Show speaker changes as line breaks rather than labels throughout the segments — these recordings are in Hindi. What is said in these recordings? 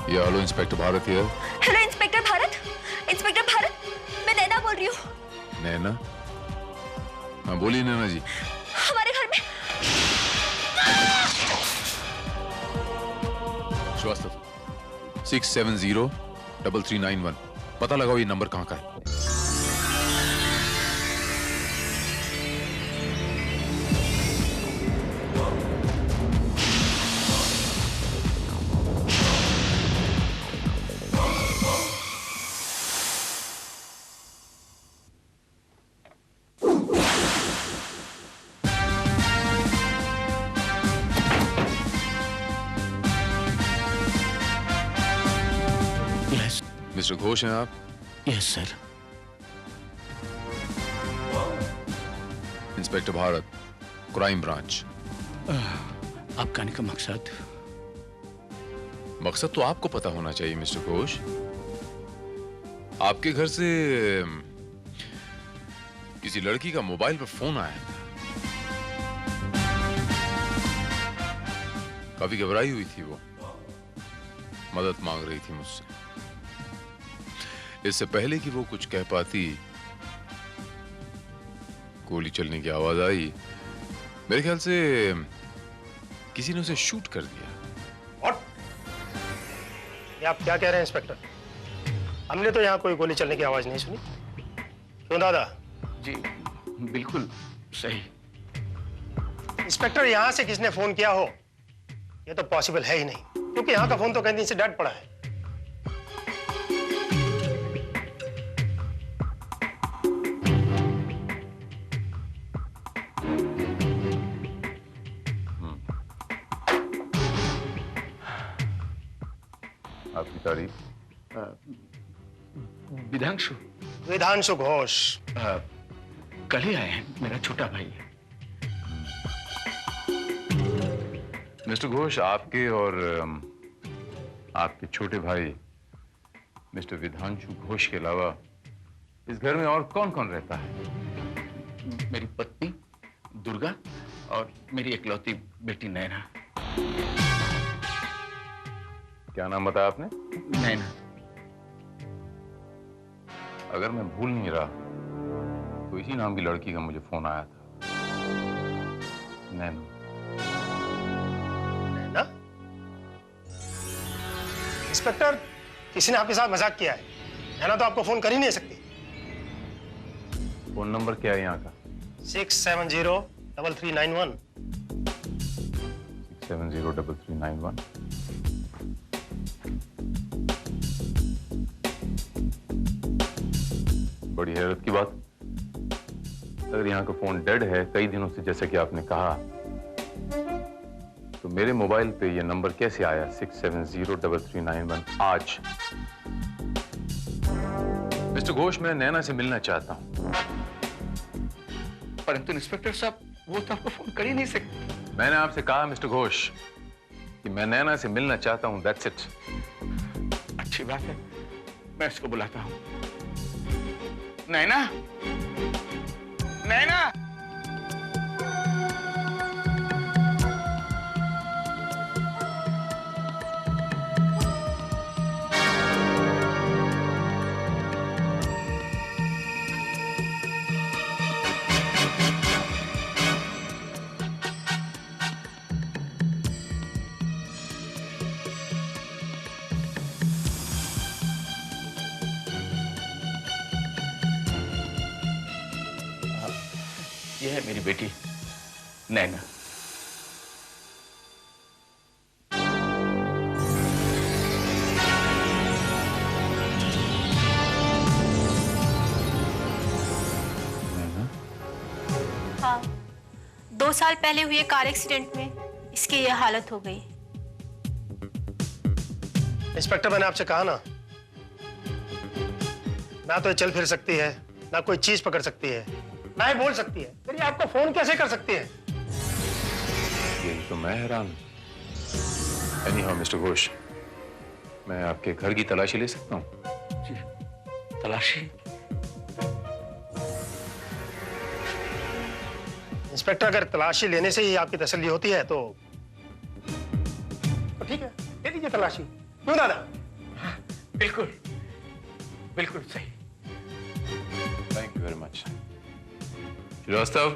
या hello inspector Bharat here.
Hello inspector Bharat. Inspector Bharat, मैं नैना बोल रही हूँ।
नैना? हाँ बोलिए नैना जी।
हमारे घर में
श्रीवास्तव 6703391 पता लगाओ ये नंबर कहाँ का है। मिस्टर घोष हैं आप?
Yes sir.
Inspector Bharat, crime branch.
आप कहने का मकसद?
मकसद तो आपको पता होना चाहिए मिस्टर घोष। आपके घर से किसी लड़की का मोबाइल पर फोन आया था। काफी घबराई हुई थी वो, मदद मांग रही थी मुझसे। इससे पहले कि वो कुछ कह पाती, गोली चलने की आवाज आई। मेरे ख्याल से किसी ने उसे शूट कर दिया।
और ये आप क्या कह रहे हैं इंस्पेक्टर? हमने तो यहाँ कोई गोली चलने की आवाज नहीं सुनी। क्यों दादा?
जी बिल्कुल सही।
इंस्पेक्टर, यहाँ से किसने फोन किया हो ये तो पॉसिबल है ही नहीं, क्योंकि यहाँ का फोन तो कई दिन से डेड पड़ा है।
आपकी तारीफ?
विधांशु।
विधांशु घोष।
कल ही आए हैं, मेरा छोटा भाई है।
मिस्टर घोष, आपके और आपके छोटे भाई मिस्टर विधांशु घोष के अलावा इस घर में और कौन कौन रहता है?
मेरी पत्नी दुर्गा और मेरी इकलौती बेटी नैना।
क्या नाम बताया आपने?
नैना।
अगर मैं भूल नहीं रहा तो इसी नाम की लड़की का मुझे फोन आया था, नैना।
नैना? इंस्पेक्टर, किसी ने आपके साथ मजाक किया है। नैना तो आपको फोन कर ही नहीं सकती।
फोन नंबर क्या है यहाँ का?
6703391।
6703391। बड़ी हैरत की बात, अगर यहाँ का फोन डेड है कई दिनों से जैसे कि आपने कहा, तो मेरे मोबाइल पे ये नंबर कैसे आया 6703391 आज? मिस्टर घोष, मैं नैना से मिलना चाहता हूँ।
परंतु इंस्पेक्टर साहब, वो तो आपको फोन कर ही नहीं सकते।
मैंने आपसे कहा मिस्टर घोष कि मैं नैना से मिलना चाहता हूँ, दैट्स इट।
अच्छी बात है, मैं इसको बुलाता हूँ। नैना, नैना। यह है मेरी बेटी नैना।
हाँ, 2 साल पहले हुए कार एक्सीडेंट में इसकी यह हालत हो गई।
इंस्पेक्टर, मैंने आपसे कहा ना, ना तो ये चल फिर सकती है, ना कोई चीज पकड़ सकती है, ना ही बोल सकती है। फिर ये आपको फोन कैसे कर सकती है?
यही तो मैं हैरान हूं। एनीहाउ मिस्टर घोष, मैं आपके घर की तलाशी ले सकता हूँ?
तलाशी?
इंस्पेक्टर, अगर तलाशी लेने से ही आपकी तसल्ली होती है तो ठीक है, ले लीजिए तलाशी। क्यों दादा?
बिल्कुल बिल्कुल सही।
Thank you very much. Srivastava,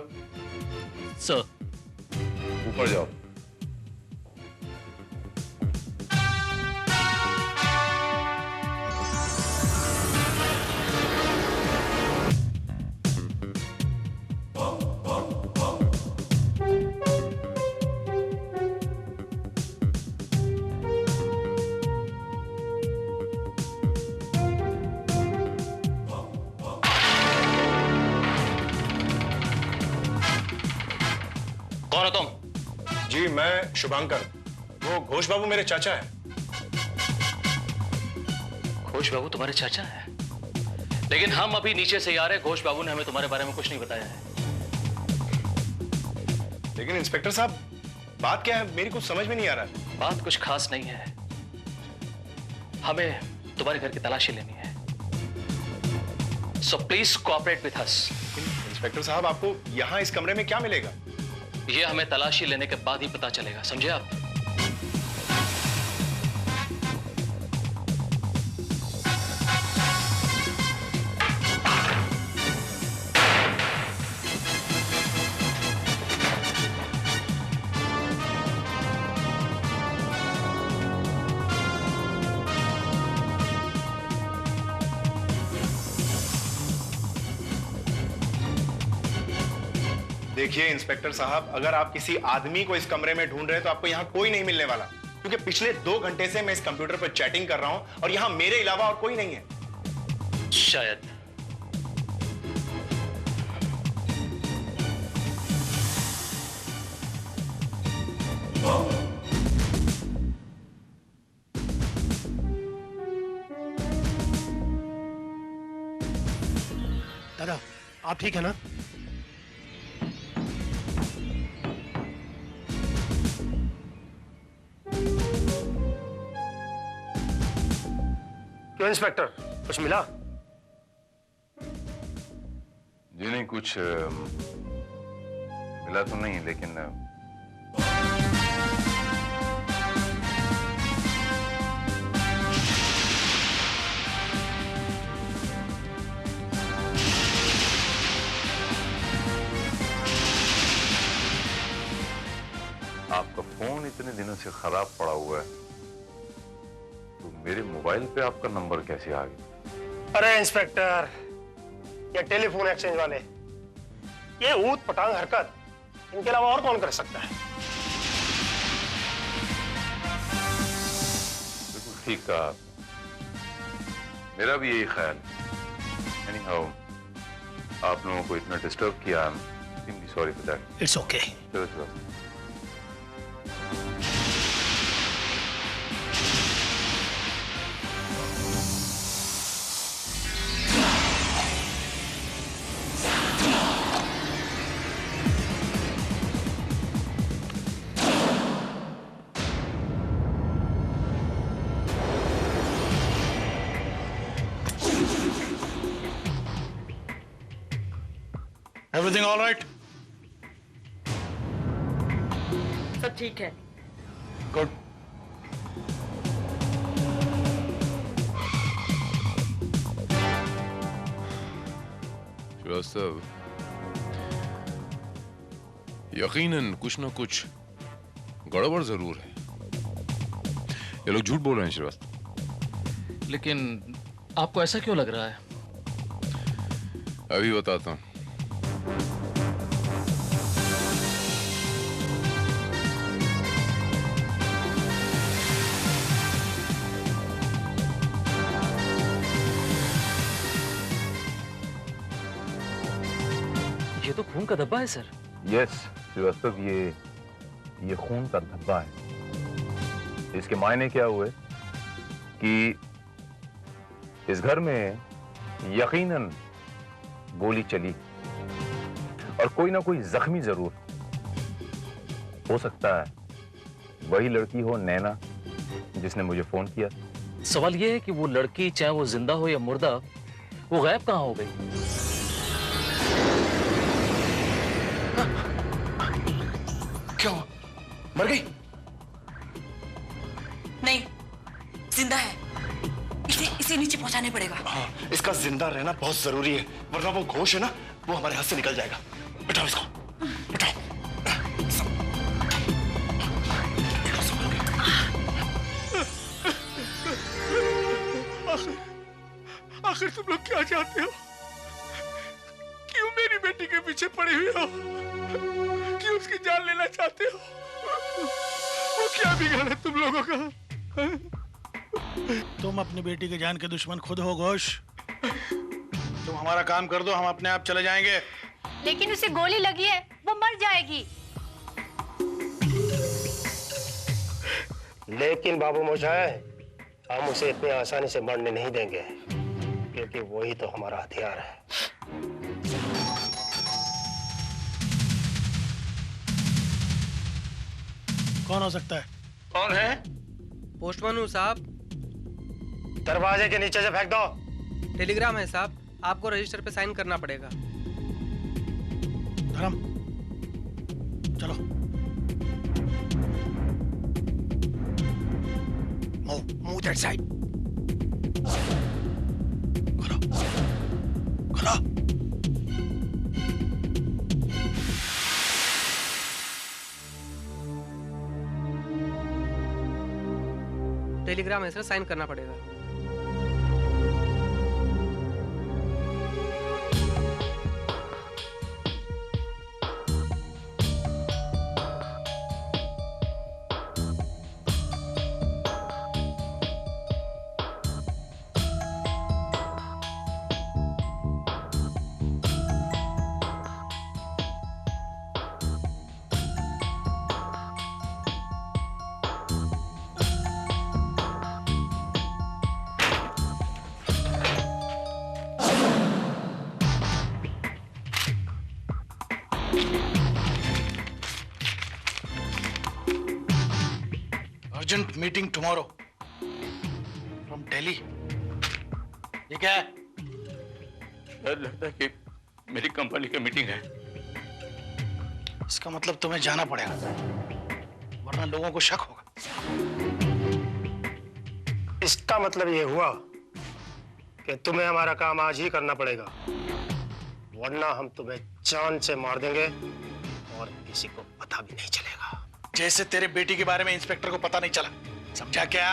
sir.
ऊपर जाओ।
कौन हो तुम?
जी मैं शुभांकर, वो घोष बाबू मेरे चाचा है।
घोष बाबू तुम्हारे चाचा है? लेकिन हम अभी नीचे से ही आ रहे हैं, घोष बाबू ने हमें तुम्हारे बारे में कुछ नहीं बताया है।
लेकिन इंस्पेक्टर साहब, बात क्या है मेरी कुछ समझ में नहीं आ रहा है।
बात कुछ खास नहीं है, हमें तुम्हारे घर की तलाशी लेनी है। So please cooperate with us.
Inspector साहब, आपको यहाँ इस कमरे में क्या मिलेगा?
ये हमें तलाशी लेने के बाद ही पता चलेगा, समझे आप?
देखिए इंस्पेक्टर साहब, अगर आप किसी आदमी को इस कमरे में ढूंढ रहे हैं तो आपको यहाँ कोई नहीं मिलने वाला, क्योंकि पिछले 2 घंटे से मैं इस कंप्यूटर पर चैटिंग कर रहा हूं और यहाँ मेरे अलावा और कोई नहीं है।
शायद।
दादा, आप ठीक है ना? क्यों इंस्पेक्टर, कुछ मिला?
जी नहीं, कुछ मिला तो नहीं, लेकिन आपका फोन इतने दिनों से खराब पड़ा हुआ है, तो मेरे मोबाइल पे आपका नंबर कैसे आ गया?
अरे इंस्पेक्टर, ये टेलीफोन एक्सचेंज वाले, ये ऊट पटांग हरकत इनके अलावा और कौन कर सकता है?
बिल्कुल ठीक कहा, मेरा भी यही ख्याल है। एनीहाउ, आप लोगों को इतना डिस्टर्ब किया, I am sorry for that.
It's okay.
चलो चलो।
Everything all right?
सब ठीक है।
गुड।
श्रीवास्तव, यकीनन कुछ ना कुछ गड़बड़ जरूर है। ये लोग झूठ बोल रहे हैं श्रीवास्तव।
लेकिन आपको ऐसा क्यों लग रहा है?
अभी बताता हूं।
ये तो खून का धब्बा है सर।
यस श्रीवास्तव, ये खून का धब्बा है। इसके मायने क्या हुए कि इस घर में यकीनन गोली चली और कोई ना कोई जख्मी जरूर हो सकता है। वही लड़की हो नैना जिसने मुझे फोन किया।
सवाल ये है कि वो लड़की, चाहे वो जिंदा हो या मुर्दा, वो गायब कहाँ हो गई?
क्या हुआ? मर गई?
नहीं, जिंदा है। इसे नीचे पहुंचाने पड़ेगा।
हाँ, इसका जिंदा रहना बहुत जरूरी है, वरना वो घोष है ना, वो हमारे हाथ से निकल जाएगा। बिठाओ इसको, बिठाओ।
आखिर तुम लोग क्या चाहते हो? क्यों मेरी बेटी के पीछे पड़े हुए हो? क्यों उसकी जान लेना चाहते हो? वो क्या बिगड़ा है तुम लोगों का?
तुम अपनी बेटी की जान के दुश्मन खुद हो घोष। तुम हमारा काम कर दो, हम अपने आप चले जाएंगे।
लेकिन उसे गोली लगी है, वो मर जाएगी।
लेकिन बाबू मोशाय, हम उसे इतनी आसानी से मरने नहीं देंगे, क्योंकि वही तो हमारा हथियार है।
कौन हो सकता है?
कौन है?
पोस्टमैन हूँ साहब।
दरवाजे के नीचे से फेंक दो।
टेलीग्राम है साहब, आपको रजिस्टर पे साइन करना पड़ेगा।
धर्म, चलो। Move that side. खोलो, खोलो।
टेलीग्राम है सर, साइन करना पड़ेगा।
Urgent meeting tomorrow from Delhi. ये क्या है?
लगता है कि मेरी कंपनी की मीटिंग है।
इसका मतलब तुम्हें जाना पड़ेगा, वरना लोगों को शक होगा।
इसका मतलब ये हुआ कि तुम्हें हमारा काम आज ही करना पड़ेगा, वरना हम तुम्हें जान से मार देंगे और किसी को पता भी नहीं चलेगा।
जैसे तेरे बेटी के बारे में इंस्पेक्टर को पता नहीं चला, समझा क्या?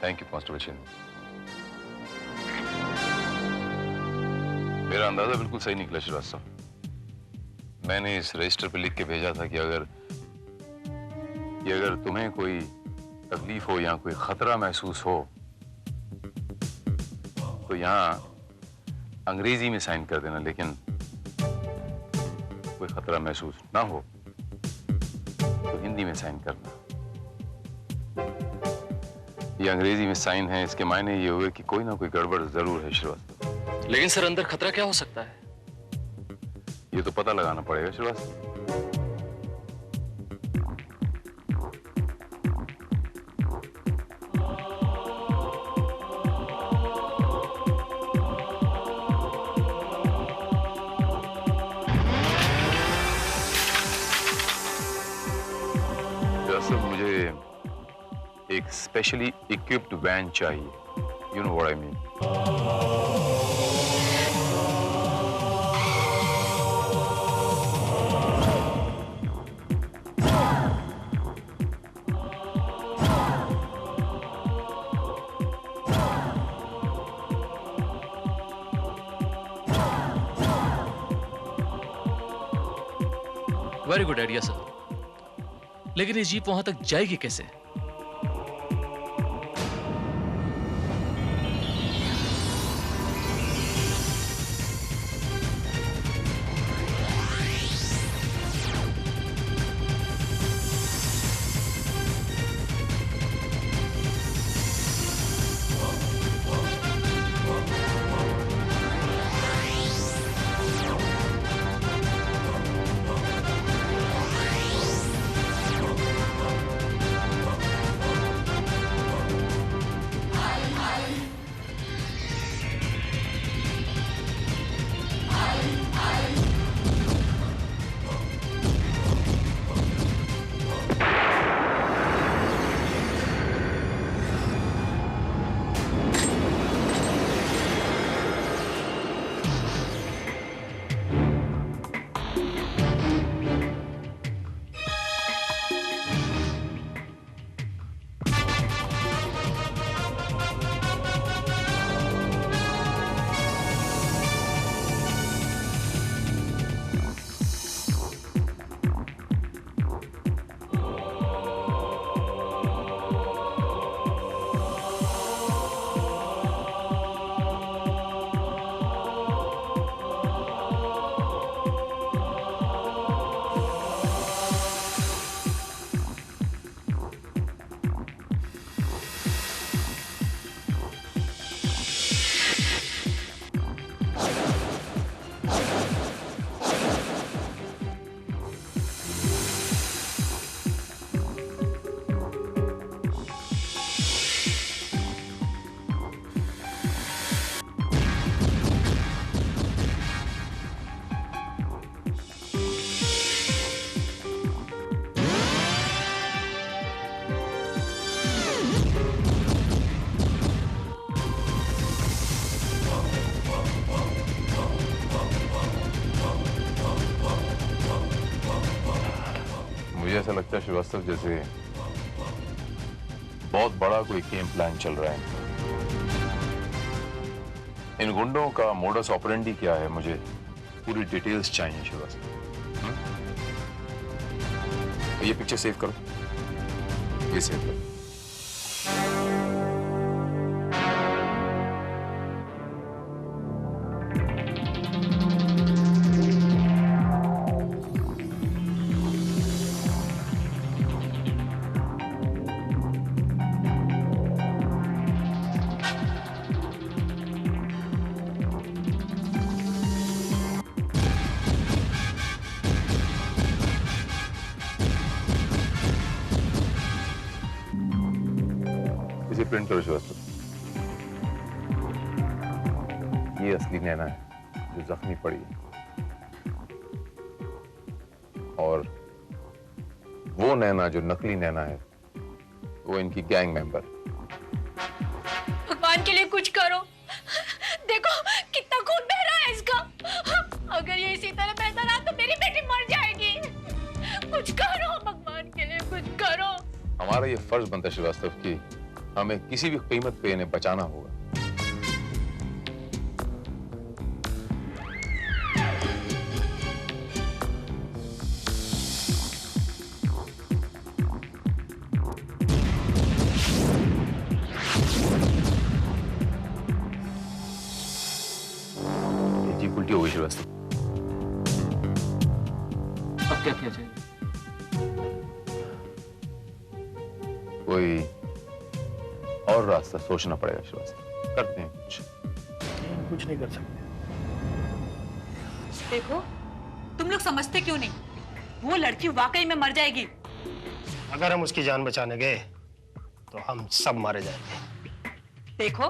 Thank you constable Shinde. मेरा अंदाजा बिल्कुल सही निकला श्रीवास्तव। मैंने इस रजिस्टर पे लिख के भेजा था कि अगर तुम्हें कोई तकलीफ हो या कोई खतरा महसूस हो तो यहाँ अंग्रेजी में साइन कर देना, लेकिन कोई खतरा महसूस ना हो तो हिंदी में साइन करना। ये अंग्रेजी में साइन है, इसके मायने ये हुए कि कोई ना कोई गड़बड़ जरूर है श्रीवास्तव।
लेकिन सर अंदर खतरा क्या हो सकता है?
ये तो पता लगाना पड़ेगा श्रीवास्तव। मुझे एक स्पेशली इक्विप्ड वैन चाहिए। You know what I mean.
Very good idea sir, लेकिन ये जीप वहां तक जाएगी कैसे?
लगता है श्रीवास्तव जैसे बहुत बड़ा कोई गेम प्लान चल रहा है। इन गुंडों का मोडस ऑपरेंडी क्या है, मुझे पूरी डिटेल्स चाहिए श्रीवास्तव। ये पिक्चर सेव करो, ये सेव करो। इसे प्रिंट करो श्रीवास्तव। ये असली नैना है जो जख्मी पड़ी है, और वो नैना जो नकली नैना है वो इनकी गैंग मेंबर।
भगवान के लिए कुछ करो। देखो कितना खून बह रहा है इसका। अगर ये इसी तरह बहता रहा तो मेरी बेटी मर जाएगी। कुछ करो भगवान के लिए, कुछ करो।
हमारा ये फर्ज बनता है श्रीवास्तव की हमें किसी भी कीमत पे इन्हें बचाना होगा। ये जीप उल्टी हो गई श्रीवास्तव।
अब क्या किया जाए?
कोई और रास्ता सोचना पड़ेगा श्रीवास्तव। करते हैं
कुछ नहीं कर सकते।
देखो तुम लोग समझते क्यों नहीं, वो लड़की वाकई में मर जाएगी।
अगर हम उसकी जान बचाने गए तो हम सब मारे जाएंगे।
देखो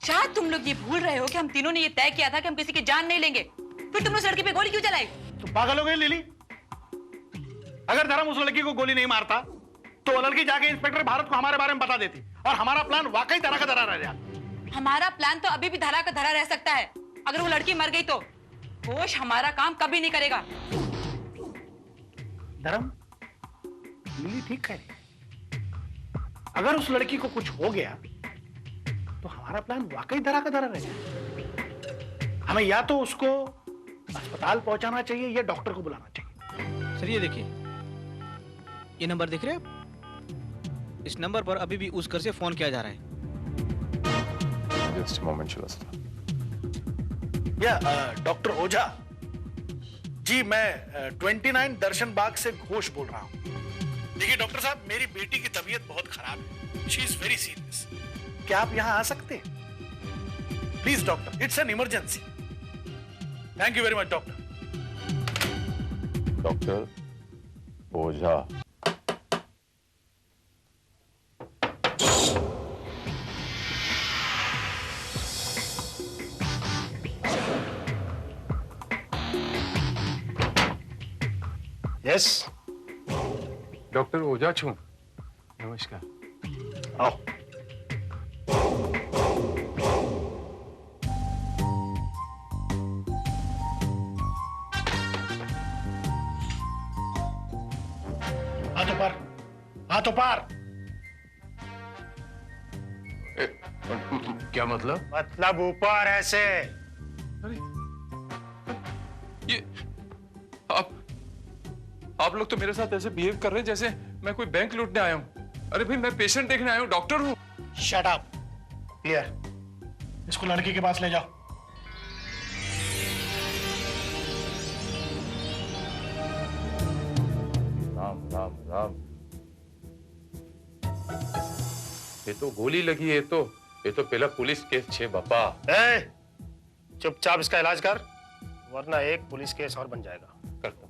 शायद तुम लोग ये भूल रहे हो कि हम तीनों ने ये तय किया था कि हम किसी की जान नहीं लेंगे। फिर तुम लोग लड़की पे गोली क्यों चलाई?
तो पागल हो गई लिली। अगर धर्म उस लड़की को गोली नहीं मारता तो वो लड़की जाके इंस्पेक्टर भारत को हमारे बारे में बता देती और हमारा प्लान वाकई धरा का धरा रह जाता।
हमारा प्लान तो अभी भी धरा का धरा रह सकता है। अगर वो लड़की मर गई तो घोष हमारा काम कभी नहीं करेगा।
धर्म, लिली ठीक कह रही। अगर उस लड़की को कुछ हो गया तो हमारा प्लान वाकई धरा का धरा रह जाएगा। हमें या तो उसको अस्पताल पहुंचाना चाहिए या डॉक्टर को बुलाना चाहिए।
सर ये देखिए, ये नंबर दिख रहे हैं? इस नंबर पर अभी भी उस घर से फोन किया जा रहा है।
Just moment Srivastava.
या डॉक्टर ओझा जी, मैं 29 दर्शन बाग से घोष बोल रहा हूँ। देखिए डॉक्टर साहब, मेरी बेटी की तबीयत बहुत खराब है। She is very serious. क्या आप यहाँ आ सकते हैं? Please doctor, it's an emergency. Thank you very much doctor.
Doctor Ojha.
Yes
doctor Ojha छू। नमस्कार।
आओ।
हाथों पर, हाथों पर।
क्या मतलब?
मतलब ऊपर ऐसे।
ये आप लोग तो मेरे साथ ऐसे बिहेव कर रहे हैं जैसे मैं कोई बैंक लूटने आया हूं। अरे भाई, मैं पेशेंट देखने आया हूं, डॉक्टर हूं।
Shut up. क्लियर। इसको लड़की के पास ले जाओ।
राम राम राम। ये तो गोली लगी है। ये तो पहला पुलिस केस छे बापा।
चुपचाप इसका इलाज कर, वरना एक पुलिस केस और बन जाएगा।
करता।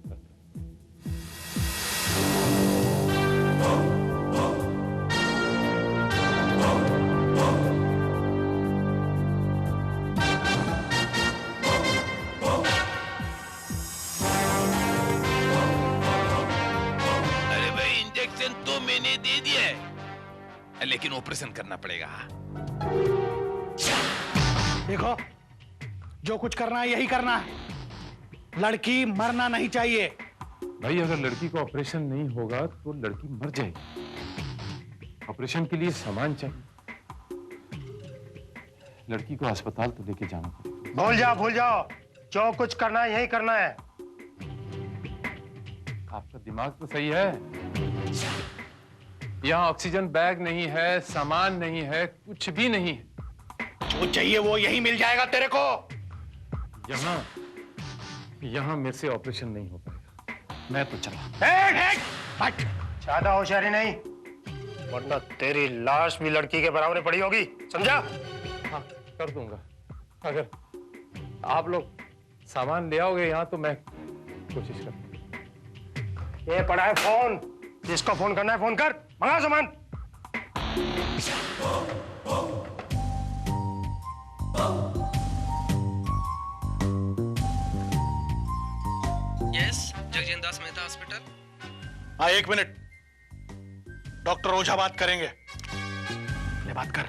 अरे भाई, इंजेक्शन तो मैंने दे दिया है, लेकिन ऑपरेशन करना पड़ेगा।
देखो, जो कुछ करना है यही करना है। लड़की मरना नहीं चाहिए।
भाई अगर लड़की को ऑपरेशन नहीं होगा तो लड़की मर जाएगी। ऑपरेशन के लिए सामान चाहिए। लड़की को अस्पताल तो लेके जाना पड़ेगा।
भूल जाओ, जो कुछ करना है यही करना है।
आपका दिमाग तो सही है। यहाँ ऑक्सीजन बैग नहीं है, सामान नहीं है, कुछ भी नहीं है।
जो चाहिए वो यही मिल जाएगा तेरे को।
यहाँ मेरे से ऑपरेशन नहीं हो पाएगा। मैं तो चला।
ज्यादा होशियारी नहीं, वरना तेरी लाश भी लड़की के बराबर पड़ी होगी, समझा?
हाँ, कर दूंगा। अगर आप लोग सामान ले आओगे यहाँ तो मैं कोशिश करूंगा।
ये पड़ा है फोन, जिसको फोन करना है फोन कर, मंगा सामान।
यस, जगजीवन दास मेहता हॉस्पिटल।
हाँ, 1 मिनट, डॉक्टर ओझा बात करेंगे। ले बात कर।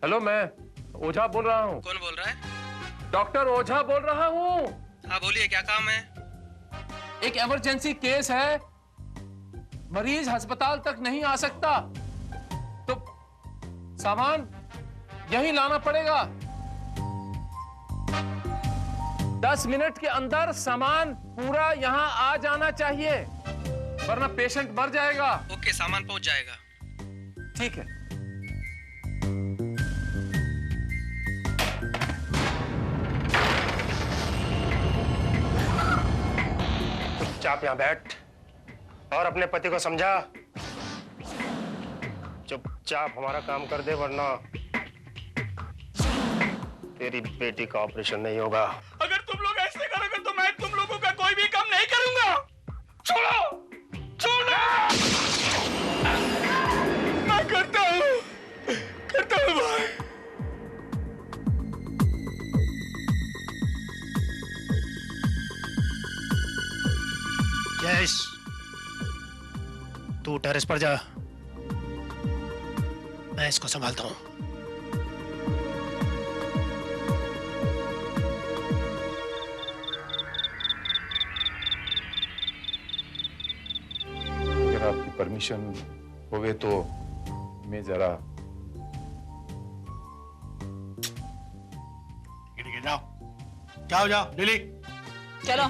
हेलो, मैं ओझा बोल रहा हूँ।
कौन बोल रहा है?
डॉक्टर ओझा बोल रहा हूँ।
हाँ बोलिए, क्या काम है?
एक इमरजेंसी केस है, मरीज अस्पताल तक नहीं आ सकता, तो सामान यहीं लाना पड़ेगा। 10 मिनट के अंदर सामान पूरा यहाँ आ जाना चाहिए, वरना पेशेंट मर जाएगा।
ओके, सामान पहुंच जाएगा।
ठीक है।
चुपचाप यहाँ बैठ और अपने पति को समझा। चुपचाप हमारा काम कर दे, वरना तेरी बेटी का ऑपरेशन नहीं होगा।
अगर तुम लोग ऐसे करोगे तो मैं तुम लोगों का कोई भी काम नहीं करूंगा। छोड़ो। मैं करता हूँ भाई।
यस, तू टेरेस पर जा, मैं इसको संभालता हूँ।
अगर आपकी परमिशन होवे तो मैं जरा।
ठीक है, जाओ लिली।
चलो।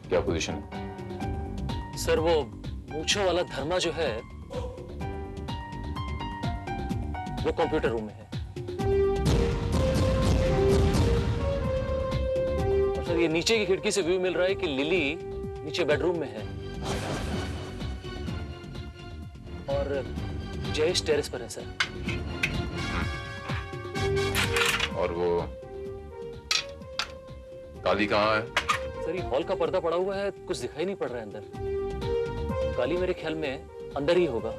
क्या पोजीशन है?
सर, वो मूंछों वाला धर्मा जो है वो कंप्यूटर रूम में है। और सर, ये नीचे की खिड़की से व्यू मिल रहा है कि लिली नीचे बेडरूम में है और जयेश टेरेस पर है सर।
और वो काली कहाँ है?
सर, ये हॉल का पर्दा पड़ा हुआ है, कुछ दिखाई नहीं पड़ रहा है अंदर। काली मेरे ख्याल में अंदर ही होगा।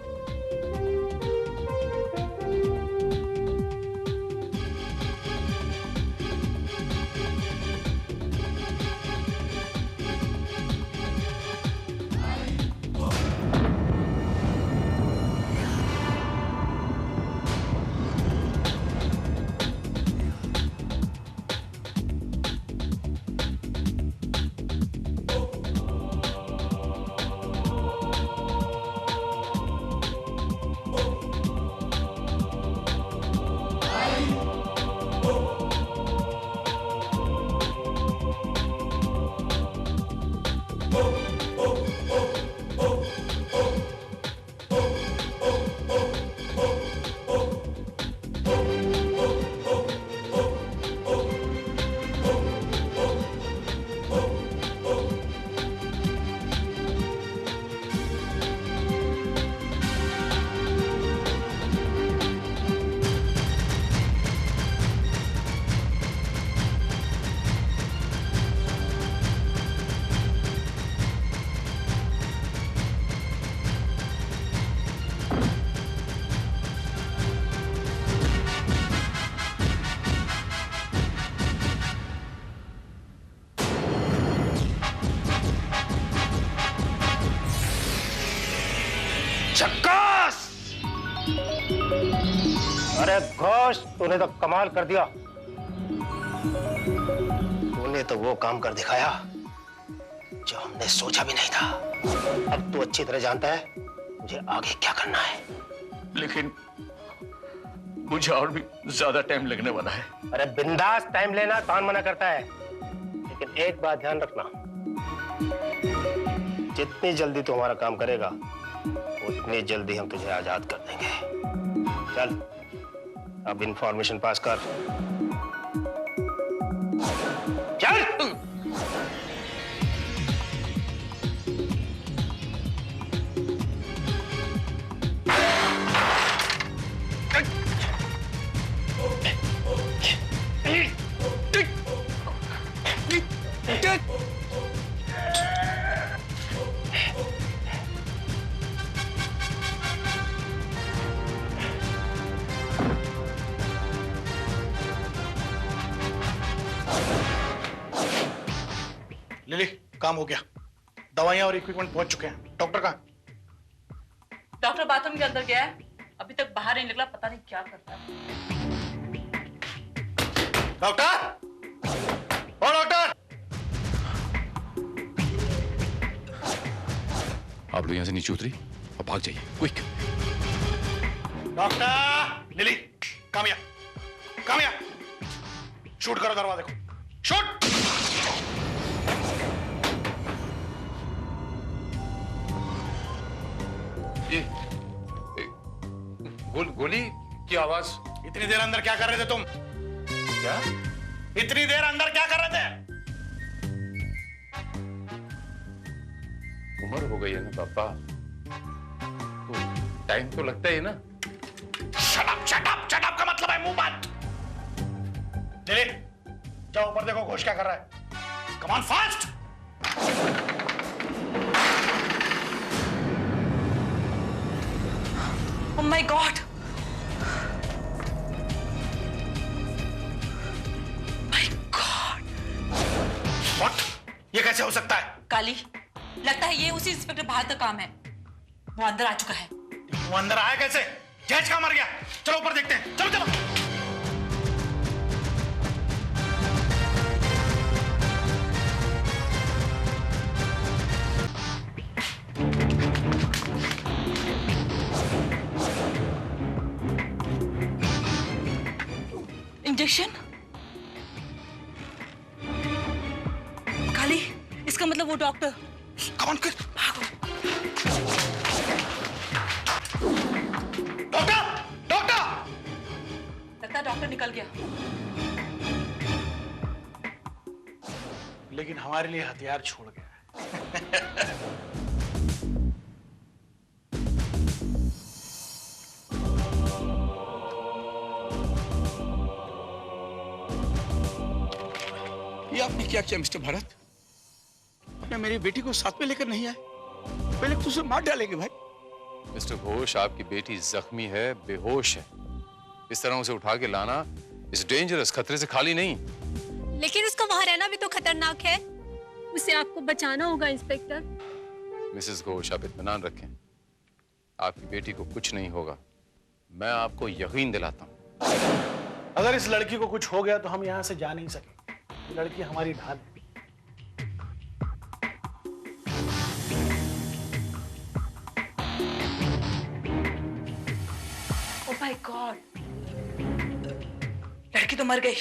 अरे घोष, तूने तो कमाल कर दिया। तूने तो वो काम कर दिखाया जो हमने सोचा भी नहीं था। अब तू अच्छी तरह जानता है मुझे आगे क्या करना है।
लेकिन मुझे और भी ज्यादा टाइम लगने वाला है।
अरे बिंदास टाइम लेना, कौन मना करता है। लेकिन एक बात ध्यान रखना, जितनी जल्दी तू हमारा काम करेगा उतनी जल्दी हम तुझे आजाद कर देंगे। चल अब इंफॉर्मेशन पास कर। चल।
लिली, काम हो गया। दवाइयां और इक्विपमेंट पहुंच चुके हैं। डॉक्टर कहाँ?
डॉक्टर बाथरूम के अंदर गया है, अभी तक बाहर नहीं निकला, पता नहीं क्या करता है।
डॉक्टर, ओ डॉक्टर!
आप लोग यहाँ से नीचे उतरी और भाग जाइए, क्विक।
डॉक्टर! लिली, काम यहाँ, काम यहाँ। शूट करो दरवाजे को, शूट!
ये गोली की आवाज।
इतनी देर अंदर क्या कर रहे थे तुम?
क्या?
इतनी देर अंदर क्या कर रहे थे?
उम्र हो गई है ना पापा, तो टाइम तो लगता ही ना।
शट अप का मतलब है मुंह बंद। लिली, जाओ ऊपर देखो घोष क्या कर रहा है। Come on fast.
Oh my God! My God!
What? ये कैसे हो सकता है?
काली, लगता है ये उसी इंस्पेक्टर भारत का काम है। वो अंदर आ चुका है।
वो अंदर आया कैसे? जज कहाँ मर गया? चलो ऊपर देखते हैं। चलो चलो।
इंजेक्शन? काली, इसका मतलब वो डॉक्टर।
Come on, quick.
भागो।
डॉक्टर! डॉक्टर!
लगता है डॉक्टर निकल गया।
लेकिन हमारे लिए हथियार छोड़ गया है।
ये आपने क्या किया मिस्टर भारत? अपने मेरी बेटी को साथ में लेकर नहीं आए, पहले तो उसे मार डालेंगे भाई।
मिस्टर घोष, आपकी बेटी जख्मी है, बेहोश है। इस तरह उसे उठा के लाना इस डेंजरस, खतरे से खाली नहीं।
लेकिन उसका वहां रहना भी तो खतरनाक है। उसे आपको बचाना होगा इंस्पेक्टर।
मिसेस घोष, आप इत्मीनान रखें, आपकी बेटी को कुछ नहीं होगा। मैं आपको यकीन दिलाता हूँ।
अगर इस लड़की को कुछ हो गया तो हम यहां से जा नहीं सकेंगे। ये लड़की हमारी ढाल है।
Oh my God! लड़की तो मर गई।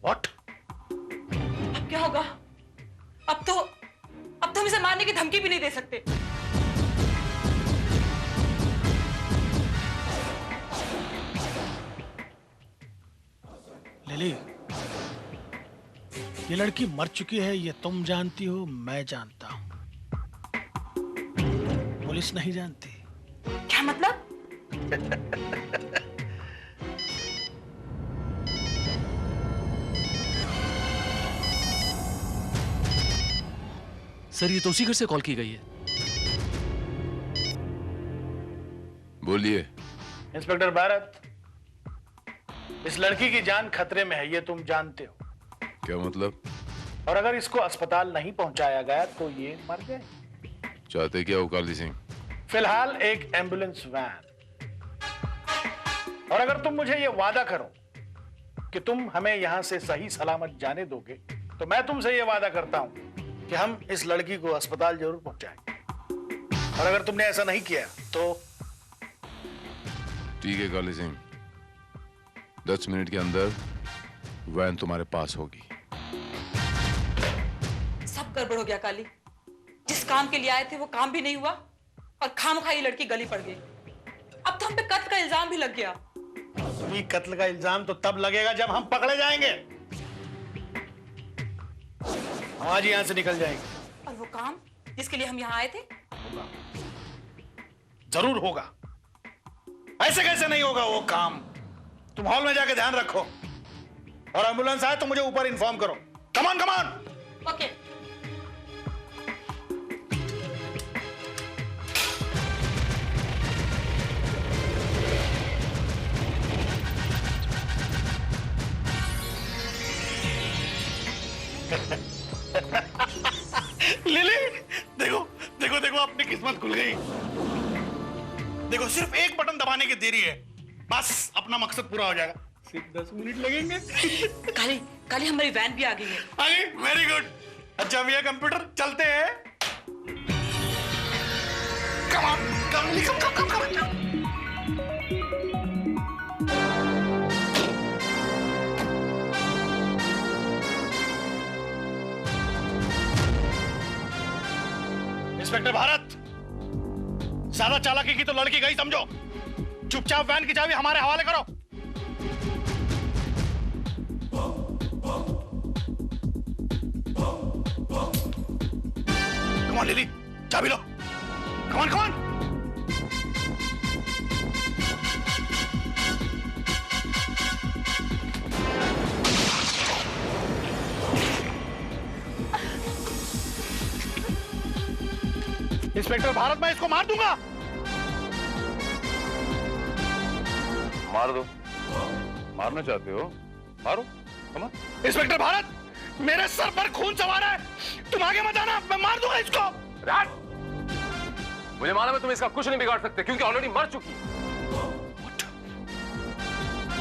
What?
अब क्या होगा? अब तो हम इसे मारने की धमकी भी नहीं दे सकते।
लिली, ये लड़की मर चुकी है, ये तुम जानती हो, मैं जानता हूं। पुलिस नहीं जानती।
क्या मतलब?
सर, ये तो उसी घर से कॉल की गई है।
बोलिए।
इंस्पेक्टर भारत, इस लड़की की जान खतरे में है, ये तुम जानते हो।
क्या मतलब?
और अगर इसको अस्पताल नहीं पहुंचाया गया तो ये मर जाए।
चाहते क्या हो काली सिंह?
फिलहाल एक एम्बुलेंस वैन और अगर तुम मुझे ये वादा करो कि तुम हमें यहां से सही सलामत जाने दोगे, तो मैं तुमसे ये वादा करता हूं कि हम इस लड़की को अस्पताल जरूर पहुंचाएंगे। और अगर तुमने ऐसा नहीं किया तो
ठीक है काली सिंह, 10 मिनट के अंदर वैन तुम्हारे पास होगी।
सब गड़बड़ हो गया काली। जिस काम के लिए आए थे वो काम भी नहीं हुआ और खामखा ये लड़की गली पड़ गई। अब तो हम पे कत्ल का इल्जाम भी लग गया।
ये कत्ल का इल्जाम तो तब लगेगा जब हम पकड़े जाएंगे। हम आज यहां से निकल जाएंगे।
और वो काम जिसके लिए हम यहाँ आए थे?
जरूर होगा। ऐसे कैसे नहीं होगा वो काम? तुम हॉल में जाके ध्यान रखो, और एम्बुलेंस आए तो मुझे ऊपर इन्फॉर्म करो। कम on come on.
Okay.
Lily, देखो देखो देखो, अपनी किस्मत खुल गई। देखो, सिर्फ एक बटन दबाने की देरी है, बस अपना मकसद पूरा हो जाएगा। सिर्फ 10 मिनट लगेंगे।
काली काली, हमारी वैन भी आ गई है।
आ गई? Very good. अच्छा भैया कंप्यूटर, चलते हैं। कम on, come come come come come. Inspector Bharat, ज्यादा चालाकी की तो लड़की गई समझो। चुपचाप वैन की चाबी हमारे हवाले करो। कम ऑन लिली, चाबी लो। Come on come on. Inspector Bharat, मैं इसको मार दूंगा।
मार दो। मारना चाहते हो? मारो। कम ऑन।
इंस्पेक्टर भारत, मेरे सर पर खून सवार है, तुम आगे मत आना, मैं मार दूंगा इसको।
राज! मुझे मालूम है तुम इसका कुछ नहीं बिगाड़ सकते, क्योंकि ऑलरेडी मर चुकी।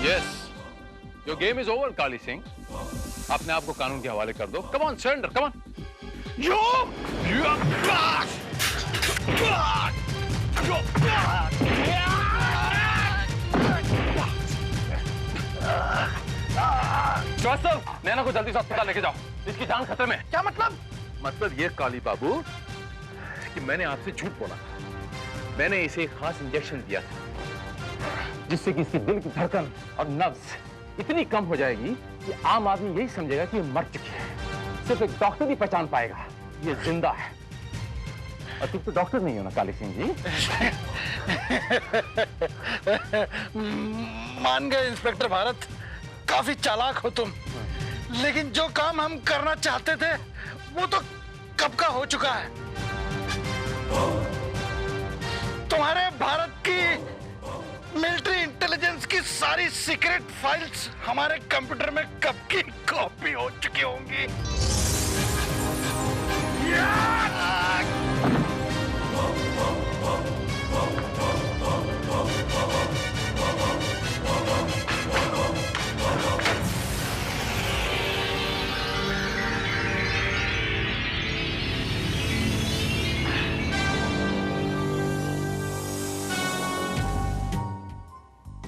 Yes, your game is over Kali Singh. अपने आप को कानून के हवाले कर दो। Come on, surrender, come on. Srivastava, Naina को जल्दी से अस्पताल लेके जाओ, इसकी जान खतरे में।
क्या मतलब?
मतलब ये काली बाबू कि मैंने आपसे झूठ बोला। मैंने इसे एक खास इंजेक्शन दिया था जिससे कि इसकी दिल की धड़कन और नब्ज इतनी कम हो जाएगी कि आम आदमी यही समझेगा कि ये मर चुकी है। सिर्फ एक डॉक्टर ही पहचान पाएगा ये जिंदा है। और तुम तो डॉक्टर नहीं हो ना काली सिंह जी?
मान गए इंस्पेक्टर भारत, काफी चालाक हो तुम, लेकिन जो काम हम करना चाहते थे वो तो कब का हो चुका है। तुम्हारे भारत की मिलिट्री इंटेलिजेंस की सारी सीक्रेट फाइल्स हमारे कंप्यूटर में कब की कॉपी हो चुकी होंगी।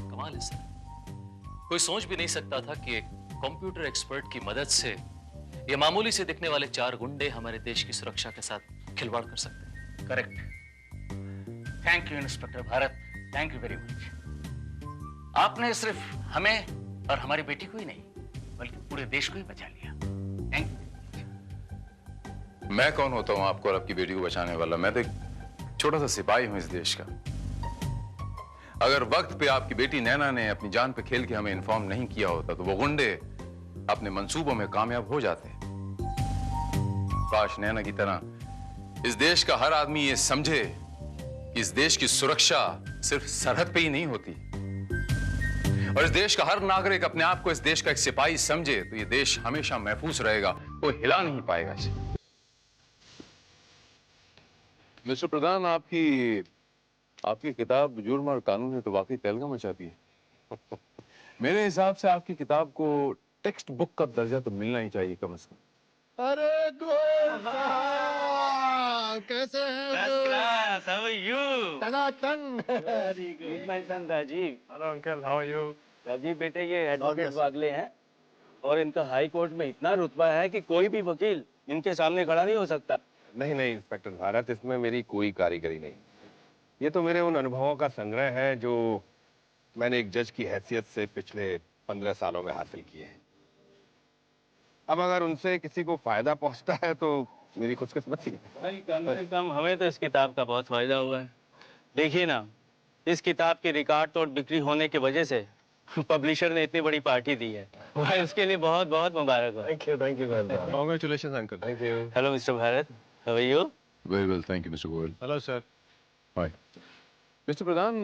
कमाल है सर, कोई सोच भी नहीं सकता था कि एक कंप्यूटर एक्सपर्ट की मदद से ये मामूली से दिखने वाले 4 गुंडे हमारे देश की सुरक्षा के साथ खिलवाड़ कर सकते हैं।
Correct. Thank you inspector Bharat, thank you very much. आपने सिर्फ हमें और हमारी बेटी को ही नहीं, बल्कि पूरे देश को ही बचा लिया। Thank you.
मैं कौन होता हूं आपको और आपकी बेटी को बचाने वाला? मैं तो एक छोटा सा सिपाही हूं इस देश का। अगर वक्त पे आपकी बेटी नैना ने अपनी जान पे खेल के हमें इन्फॉर्म नहीं किया होता तो वो गुंडे अपने मंसूबों में कामयाब हो जाते। काश नैना की तरह इस देश का हर आदमी ये समझे कि इस देश की सुरक्षा सिर्फ सरहद पे ही नहीं होती, और इस देश का हर नागरिक अपने आप को इस देश का एक सिपाही समझे तो ये देश हमेशा महफूज रहेगा, कोई हिला नहीं पाएगा इसे। मिस्टर प्रधान, आपकी किताब जुर्म और कानून है तो वाकई तहलका मचाती है।
मेरे हिसाब से आपकी किताब को टेक्स्ट बुक का दर्जा तो मिलना ही चाहिए कम से कम।
अरे कैसे हैं?
How are you?
Tanatan.
Very good, my son Rajeev.
Hello uncle, how are you?
Rajeev बेटे ये एडवोकेट वागले हैं और इनका हाई कोर्ट में इतना रुतबा है कि कोई भी वकील इनके सामने खड़ा नहीं हो सकता।
नहीं नहीं इंस्पेक्टर भारत, इसमें मेरी कोई कारीगरी नहीं। ये तो मेरे उन अनुभवों का संग्रह है जो मैंने एक जज की हैसियत से पिछले 15 सालों में हासिल किए हैं। अब अगर उनसे किसी को फायदा पहुंचता है तो मेरी खुशकिस्मती है।
भाई कम से कम हमें तो इस किताब का बहुत फायदा हुआ है। देखिए ना, इस किताब के रिकॉर्ड तोड़ बिक्री होने की वजह से पब्लिशर ने इतनी बड़ी पार्टी दी है। भाई उसके लिए बहुत बहुत मुबारक हो।
Thank you
congratulations uncle.
Thank you.
Hello mister Bharat, how are you?
Very well, thank you mister Goyal.
Hello sir.
Hi mister Pradhan,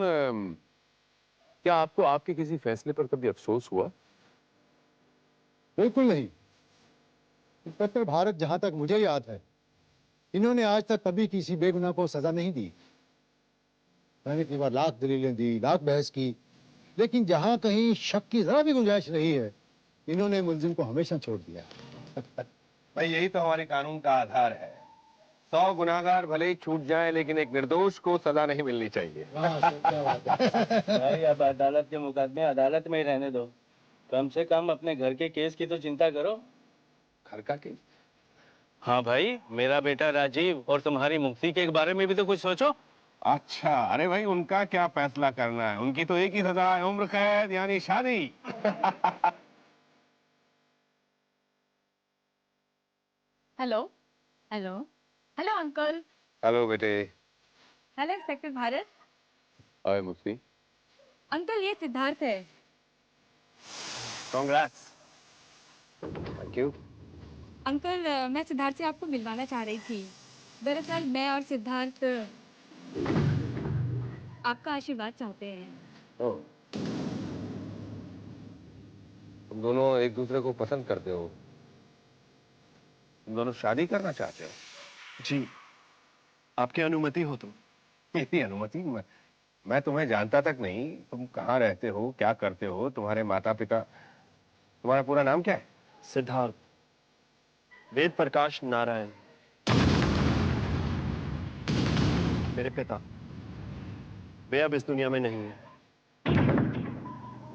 क्या आपको आपके किसी फैसले पर कभी अफसोस हुआ?
बिल्कुल नहीं। इंस्पेक्टर भारत, जहां तक मुझे याद है, इन्होंने आज तक कभी किसी बेगुनाह को सजा नहीं दी। मैंने कई बार लाख दलीलें दी, लाख बहस की, लेकिन जहां कहीं शक की जरा भी गुंजाइश रही है, इन्होंने मुलजिम को हमेशा छोड़ दिया।
भाई यही तो हमारे कानून का आधार है। 100 गुनाहगार भले ही छूट जाए लेकिन एक निर्दोष को सजा नहीं मिलनी चाहिए।
भाई अब अदालत के मुकदमे अदालत में ही रहने दो, कम से कम अपने घर के केस की तो चिंता करो।
घर का केस?
हाँ भाई, मेरा बेटा राजीव और तुम्हारी मुक्ति के बारे में भी तो कुछ सोचो।
अच्छा, अरे भाई उनका क्या फैसला करना है? उनकी तो एक ही सजा है, उम्र कैद यानी शादी।
Hello hello hello uncle.
Hello बेटे।
Hello inspector Bharat.
Hi Mufti.
Uncle ये सिद्धार्थ है।
कांग्रेट्स। Thank you.
अंकल मैं सिद्धार्थ से आपको मिलवाना चाह रही थी। दरअसल मैं और सिद्धार्थ आपका आशीर्वाद चाहते हैं।
ओह, तुम दोनों एक दूसरे को पसंद करते हो? तुम दोनों शादी करना चाहते हो?
जी, आपकी अनुमति हो तो।
मेरी अनुमति? मैं तुम्हें जानता तक नहीं। तुम कहाँ रहते हो, क्या करते हो, तुम्हारे माता पिता, तुम्हारा पूरा नाम क्या है?
सिद्धार्थ वेद प्रकाश नारायण, मेरे पिता। वे अब इस दुनिया में नहीं है।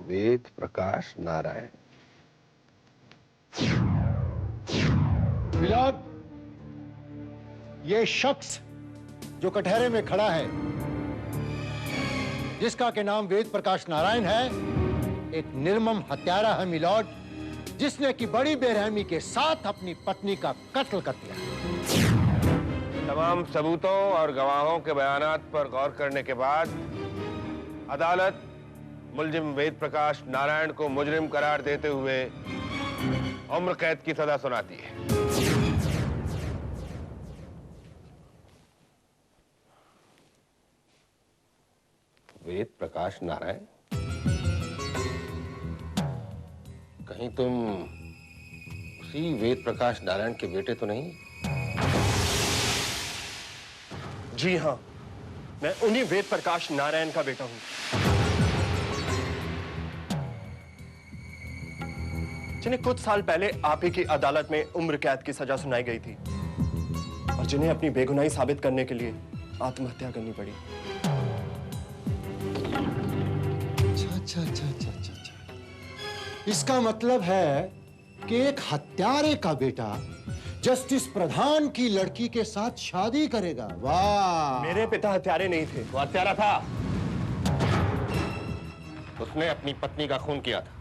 वेद प्रकाश नारायण।
मिलाद, ये शख्स जो कटहरे में खड़ा है, जिसका के नाम वेद प्रकाश नारायण है, एक निर्मम हत्यारा है मिलॉर्ड, जिसने की बड़ी बेरहमी के साथ अपनी पत्नी का कत्ल कर दिया।
तमाम सबूतों और गवाहों के बयानात पर गौर करने के बाद अदालत मुलजिम वेद प्रकाश नारायण को मुजरिम करार देते हुए उम्र कैद की सजा सुनाती है। वेद प्रकाश नारायण, कहीं तुम उसी वेद प्रकाश नारायण के बेटे तो नहीं?
जी हाँ, मैं उन्हीं वेद प्रकाश नारायण का बेटा हूं, जिन्हें कुछ साल पहले आप ही की अदालत में उम्र कैद की सजा सुनाई गई थी और जिन्हें अपनी बेगुनाही साबित करने के लिए आत्महत्या करनी पड़ी।
अच्छा। इसका मतलब है कि एक हत्यारे का बेटा जस्टिस प्रधान की लड़की के साथ शादी करेगा। वाह!
मेरे पिता हत्यारे नहीं थे।
वो हत्यारा था। उसने अपनी पत्नी का खून किया था।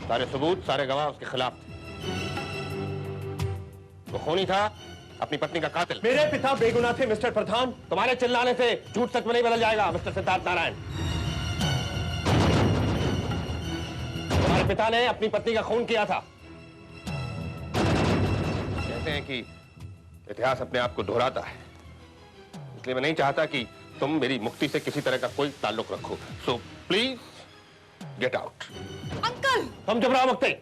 सारे सबूत, सारे गवाह उसके खिलाफ थे। वो खूनी था, अपनी पत्नी का कातिल।
मेरे पिता बेगुनाह थे मिस्टर प्रधान।
तुम्हारे चिल्लाने से झूठ सच में नहीं बदल जाएगा मिस्टर सिद्धार्थ नारायण। तुम्हारे पिता ने अपनी पत्नी का खून किया था। कहते हैं कि इतिहास अपने आप को दोहराता है, इसलिए मैं नहीं चाहता कि तुम मेरी मुक्ति से किसी तरह का कोई ताल्लुक रखो। So please get out.
Uncle!
तुम चुप रहो मुक्ति।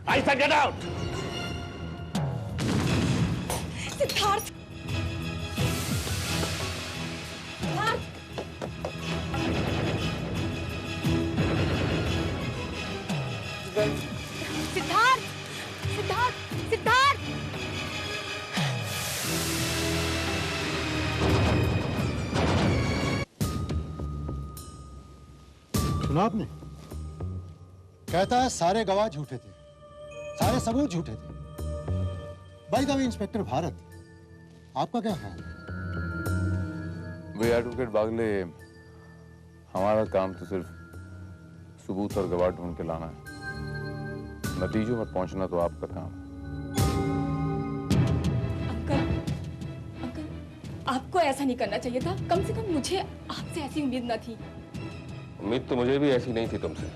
I said get out.
Siddharth! Siddharth!
सुना आपने? कहता है सारे गवाह झूठे थे, सारे सबूत झूठे थे। By the way inspector Bharat, आपका क्या ख्याल है?
वे एडवोकेट बागले, हमारा काम तो सिर्फ सबूत और गवाह ढूंढ के लाना है, नतीजों पर पहुंचना तो आपका काम है।
अंकल, आपको ऐसा नहीं करना चाहिए था। कम से कम मुझे आपसे ऐसी उम्मीद न थी।
उम्मीद तो मुझे भी ऐसी नहीं थी तुमसे।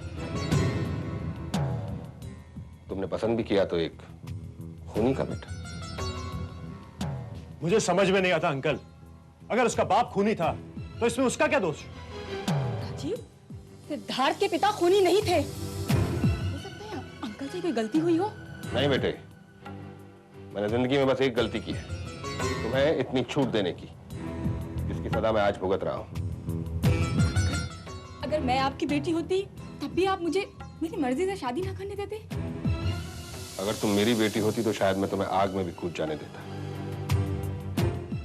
तुमने पसंद भी किया तो एक खूनी का बेटा।
मुझे समझ में नहीं आता अंकल, अगर उसका बाप खूनी था तो इसमें उसका क्या दोष?
राजीव, सिद्धार्थ के पिता खूनी नहीं थे। हो सकता है अंकल से कोई गलती हुई हो। नहीं
बेटे, मैंने जिंदगी में बस एक गलती की है, तुम्हें इतनी छूट देने की, जिसकी सजा मैं आज भुगत रहा हूं।
अगर मैं आपकी बेटी होती तब भी आप मुझे मेरी मर्जी से शादी ना करने देते।
अगर तुम मेरी बेटी होती तो शायद मैं तुम्हें आग में भी कूद जाने देता,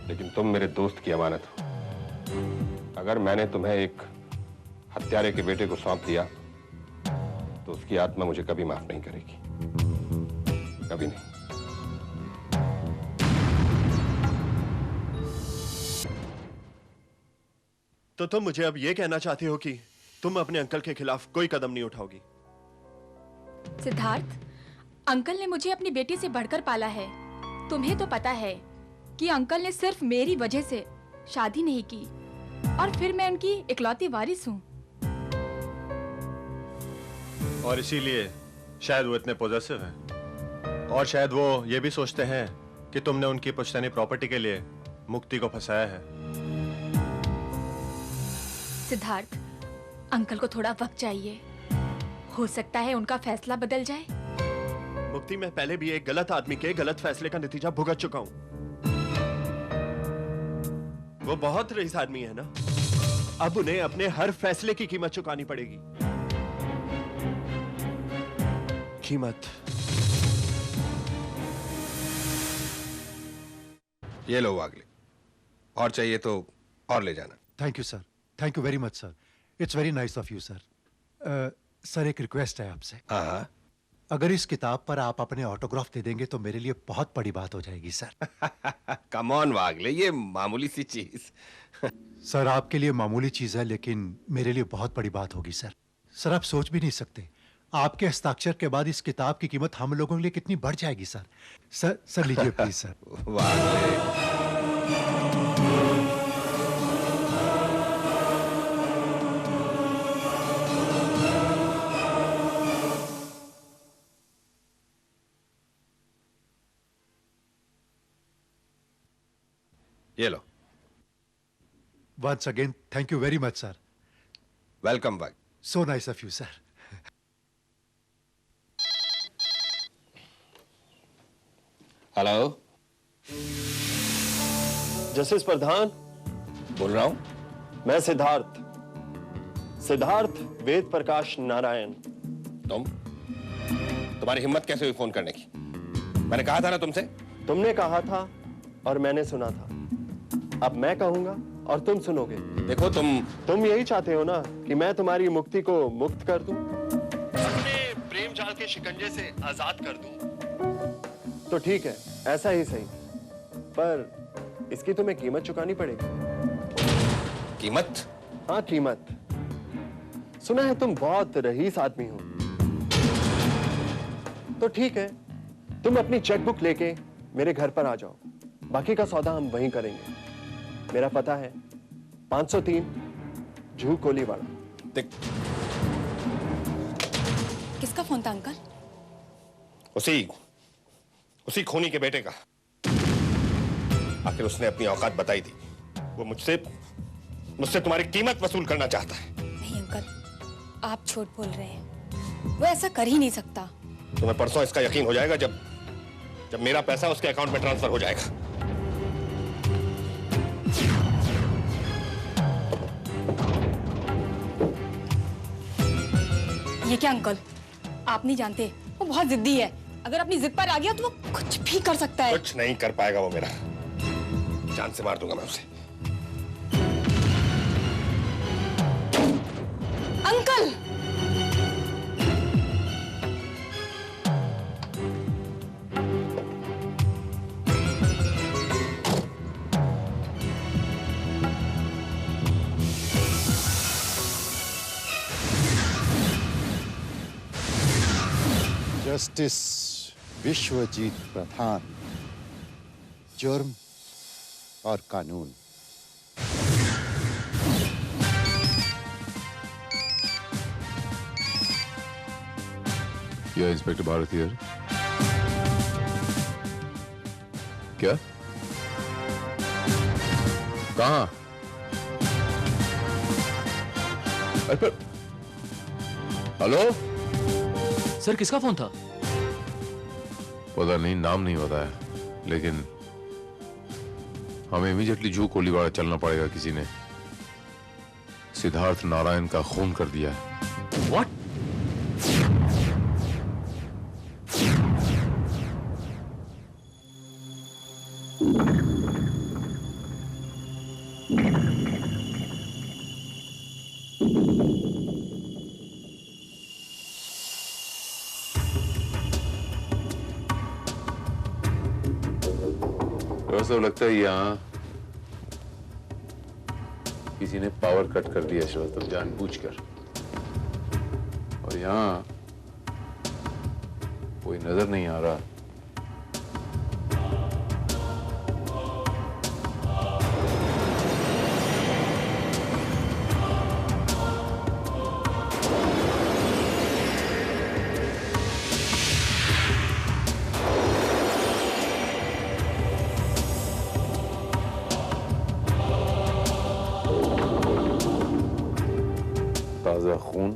लेकिन तुम मेरे दोस्त की अमानत हो। अगर मैंने तुम्हें एक हत्यारे के बेटे को सौंप दिया तो उसकी आत्मा मुझे कभी माफ नहीं करेगी, कभी नहीं।
तो तुम मुझे अब ये कहना चाहते हो कि तुम अपने अंकल के खिलाफ कोई कदम नहीं उठाओगी?
सिद्धार्थ, अंकल ने मुझे अपनी बेटी से बढ़कर पाला है। तुम्हें तो पता है कि अंकल ने सिर्फ मेरी वजह से शादी नहीं की, और फिर मैं उनकी इकलौती वारिस हूँ।
और इसीलिए शायद वो इतने पॉजिटिव हैं, और शायद वो ये भी सोचते हैं कि तुमने उनकी पुश्तैनी प्रॉपर्टी के लिए मुक्ति को फंसाया है।
सिद्धार्थ, अंकल को थोड़ा वक्त चाहिए, हो सकता है उनका फैसला बदल जाए।
मुक्ति, मैं पहले भी एक गलत आदमी के गलत फैसले का नतीजा भुगत चुका हूं। वो बहुत रईस आदमी है ना, अब उन्हें अपने हर फैसले की कीमत चुकानी पड़ेगी। कीमत।
ये लो वागले, और चाहिए तो और ले जाना।
Thank you sir, thank you very much sir, it's very nice of you sir. Sir, एक रिक्वेस्ट है आपसे।
हाँ।
अगर इस किताब पर आप अपने ऑटोग्राफ दे देंगे तो मेरे लिए बहुत बड़ी बात हो जाएगी सर।
कम ऑन वागले, ये मामूली सी चीज।
सर, आपके लिए मामूली चीज है, लेकिन मेरे लिए बहुत बड़ी बात होगी सर। सर, आप सोच भी नहीं सकते, आपके हस्ताक्षर के बाद इस किताब की कीमत हम लोगों के लिए कितनी बढ़ जाएगी सर। सर लीजिए प्लीज सर।
वागले, ये लो।
Once again, thank you very much, sir.
Welcome back.
So nice of you, sir.
Hello,
justice Pradhan
बोल रहा हूं।
मैं सिद्धार्थ वेद प्रकाश नारायण।
तुम्हारी हिम्मत कैसे हुई फोन करने की? मैंने कहा था ना तुमसे।
तुमने कहा था और मैंने सुना था, अब मैं कहूंगा और तुम सुनोगे।
देखो,
तुम यही चाहते हो ना कि मैं तुम्हारी मुक्ति को मुक्त कर दूं, अपने प्रेम जाल के शिकंजे से आजाद कर दूं। तो ठीक है, ऐसा ही सही, पर इसकी तुम्हें कीमत चुकानी पड़ेगी।
कीमत?
हाँ, कीमत। सुना है तुम बहुत रईस आदमी हो, तो ठीक है, तुम अपनी चेकबुक लेके मेरे घर पर आ जाओ, बाकी का सौदा हम वहीं करेंगे। मेरा पता है 503 जूहू कोलीवाड़ा।
किसका फोन था अंकल?
उसी खूनी के बेटे का। आखिर उसने अपनी औकात बताई थी। वो मुझसे तुम्हारी कीमत वसूल करना चाहता है।
नहीं अंकल, आप झूठ बोल रहे हैं, वो ऐसा कर ही नहीं सकता।
तुम्हें परसों इसका यकीन हो जाएगा जब मेरा पैसा उसके अकाउंट में ट्रांसफर हो जाएगा।
ये क्या अंकल, आप नहीं जानते, वो बहुत जिद्दी है। अगर अपनी जिद पर आ गया तो वो कुछ भी कर सकता है।
कुछ नहीं कर पाएगा वो मेरा, जान से मार दूंगा मैं उसे।
अंकल!
जस्टिस विश्वजीत प्रधान, जुर्म और कानून।
या इंस्पेक्टर भारत हियर। क्या? कहां? अरे पर हेलो
सर, किसका फोन था?
पता नहीं, नाम नहीं बताया, लेकिन हमें इमीडिएटली जू कोलीवाड़ा चलना पड़ेगा। किसी ने सिद्धार्थ नारायण का खून कर दिया है।
What?
ऐसा लगता है यहाँ किसी ने पावर कट कर दिया श्रीवास्तव, जानबूझकर। और यहाँ कोई नजर नहीं आ रहा। ताजा खून।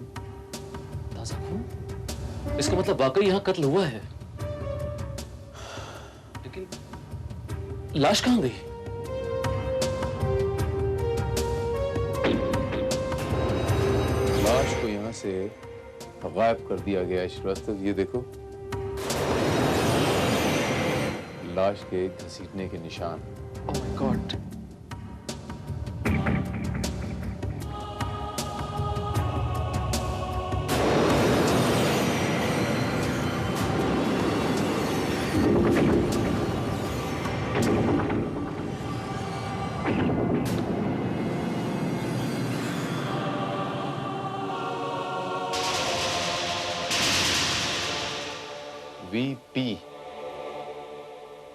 ताजा खून? इसका मतलब वाकई यहां कत्ल हुआ है। लेकिन लाश कहां गई?
लाश को यहाँ से गायब कर दिया गया है श्रीवास्तव। ये देखो, लाश के घसीटने के निशान।
Oh my God.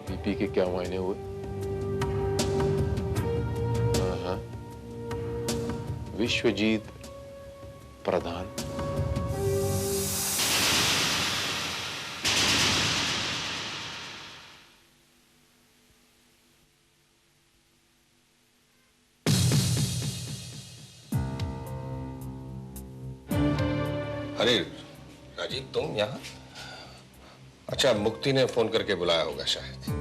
वीपी के क्या मायने हुए? हाँ, विश्वजीत प्रधान।
अरे राजीव, तुम यहाँ? अच्छा, मुक्ति ने फोन करके बुलाया होगा शायद।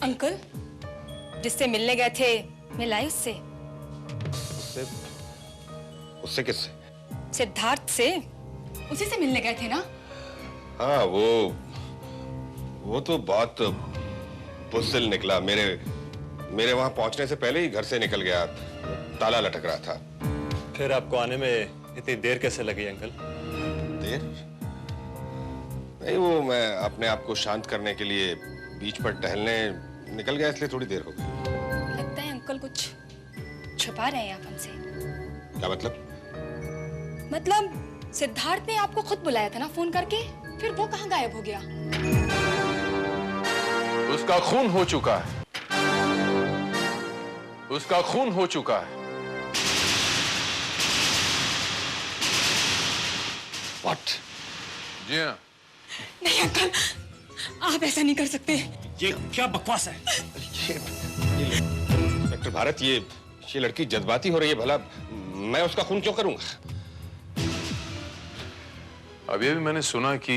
अंकल, जिससे मिलने गए थे, मिल आई उससे?
उससे किससे?
सिद्धार्थ से। उसी से मिलने गए थे ना?
हाँ, वो तो बहुत बुज़दिल निकला। मेरे वहां पहुंचने से पहले ही घर से निकल गया। ताला लटक रहा था।
फिर आपको आने में इतनी देर कैसे लगी अंकल?
देर? नहीं, वो मैं अपने आप को शांत करने के लिए बीच पर टहलने निकल गया, इसलिए थोड़ी देर हो गई।
लगता है अंकल कुछ छुपा रहे हैं आप हमसे।
क्या मतलब?
मतलब सिद्धार्थ ने आपको खुद बुलाया था ना फोन करके, फिर वो कहाँ गायब हो गया?
उसका खून हो चुका है। उसका खून हो चुका है।
What?
जी हाँ।
नहीं अंकल, आप ऐसा नहीं कर सकते।
ये क्या बकवास है?
इंस्पेक्टर भारत, ये लड़की जज्बाती हो रही है। भला मैं उसका खून क्यों करूंगा?
अभी अभी मैंने सुना कि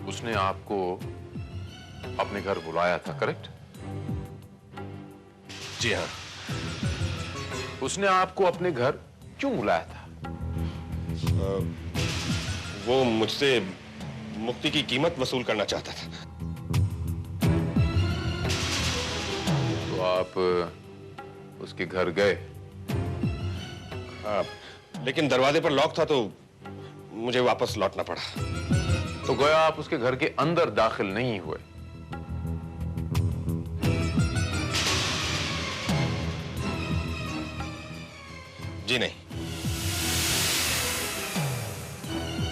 उसने आपको अपने घर बुलाया था, करेक्ट?
जी हाँ।
उसने आपको अपने घर क्यों बुलाया था?
वो मुझसे मुक्ति की कीमत वसूल करना चाहता था।
तो आप उसके घर गए?
हाँ, लेकिन दरवाजे पर लॉक था तो मुझे वापस लौटना पड़ा।
तो गोया आप उसके घर के अंदर दाखिल नहीं हुए?
जी नहीं।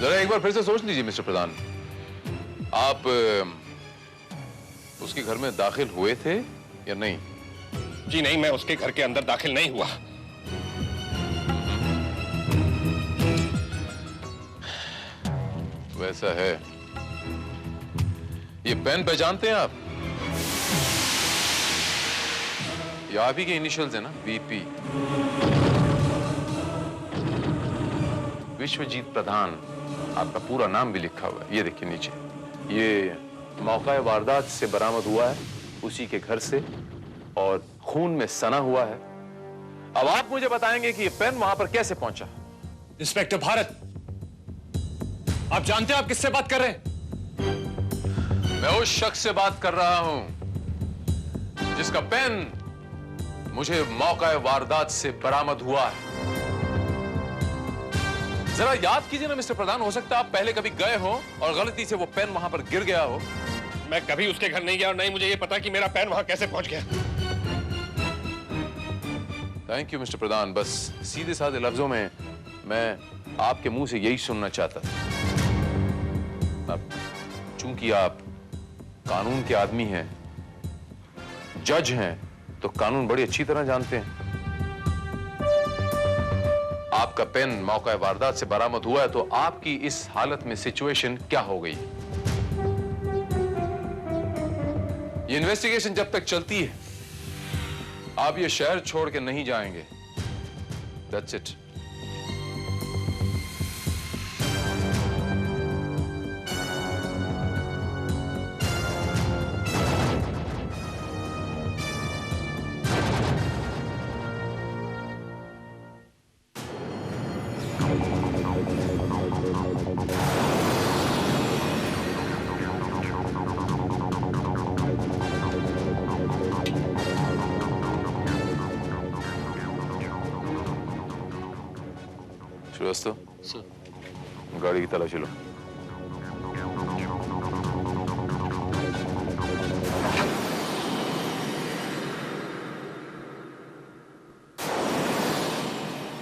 जरा एक बार फिर से सोच लीजिए मिस्टर प्रधान, आप उसके घर में दाखिल हुए थे या नहीं?
जी नहीं, मैं उसके घर के अंदर दाखिल नहीं हुआ।
वैसा है। ये पेन पहचानते हैं आप? ये आप ही के इनिशियल्स है ना, वीपी। विश्वजीत प्रधान, आपका पूरा नाम भी लिखा हुआ है, ये देखिए नीचे। ये मौका वारदात से बरामद हुआ है, उसी के घर से, और खून में सना हुआ है। अब आप मुझे बताएंगे कि ये पेन वहां पर कैसे पहुंचा?
इंस्पेक्टर भारत, आप जानते हैं आप किससे बात कर रहे हैं?
मैं उस शख्स से बात कर रहा हूं जिसका पेन मुझे मौका वारदात से बरामद हुआ है। जरा याद कीजिए ना मिस्टर प्रधान, हो सकता है आप पहले कभी गए हो और गलती से वो पेन वहां पर गिर गया हो।
मैं कभी उसके घर नहीं गया और नहीं मुझे ये पता कि मेरा पेन वहां कैसे पहुंच गया।
थैंक यू मिस्टर प्रधान, बस सीधे साधे लफ्जों में मैं आपके मुंह से यही सुनना चाहता था। अब चूंकि आप कानून के आदमी हैं, जज हैं, तो कानून बड़ी अच्छी तरह जानते हैं। आपका पेन मौका वारदात से बरामद हुआ है, तो आपकी इस हालत में सिचुएशन क्या हो गई? ये इन्वेस्टिगेशन जब तक चलती है, आप ये शहर छोड़ के नहीं जाएंगे। That's it. श्रीवास्तव, गाड़ी की तलाशी लो।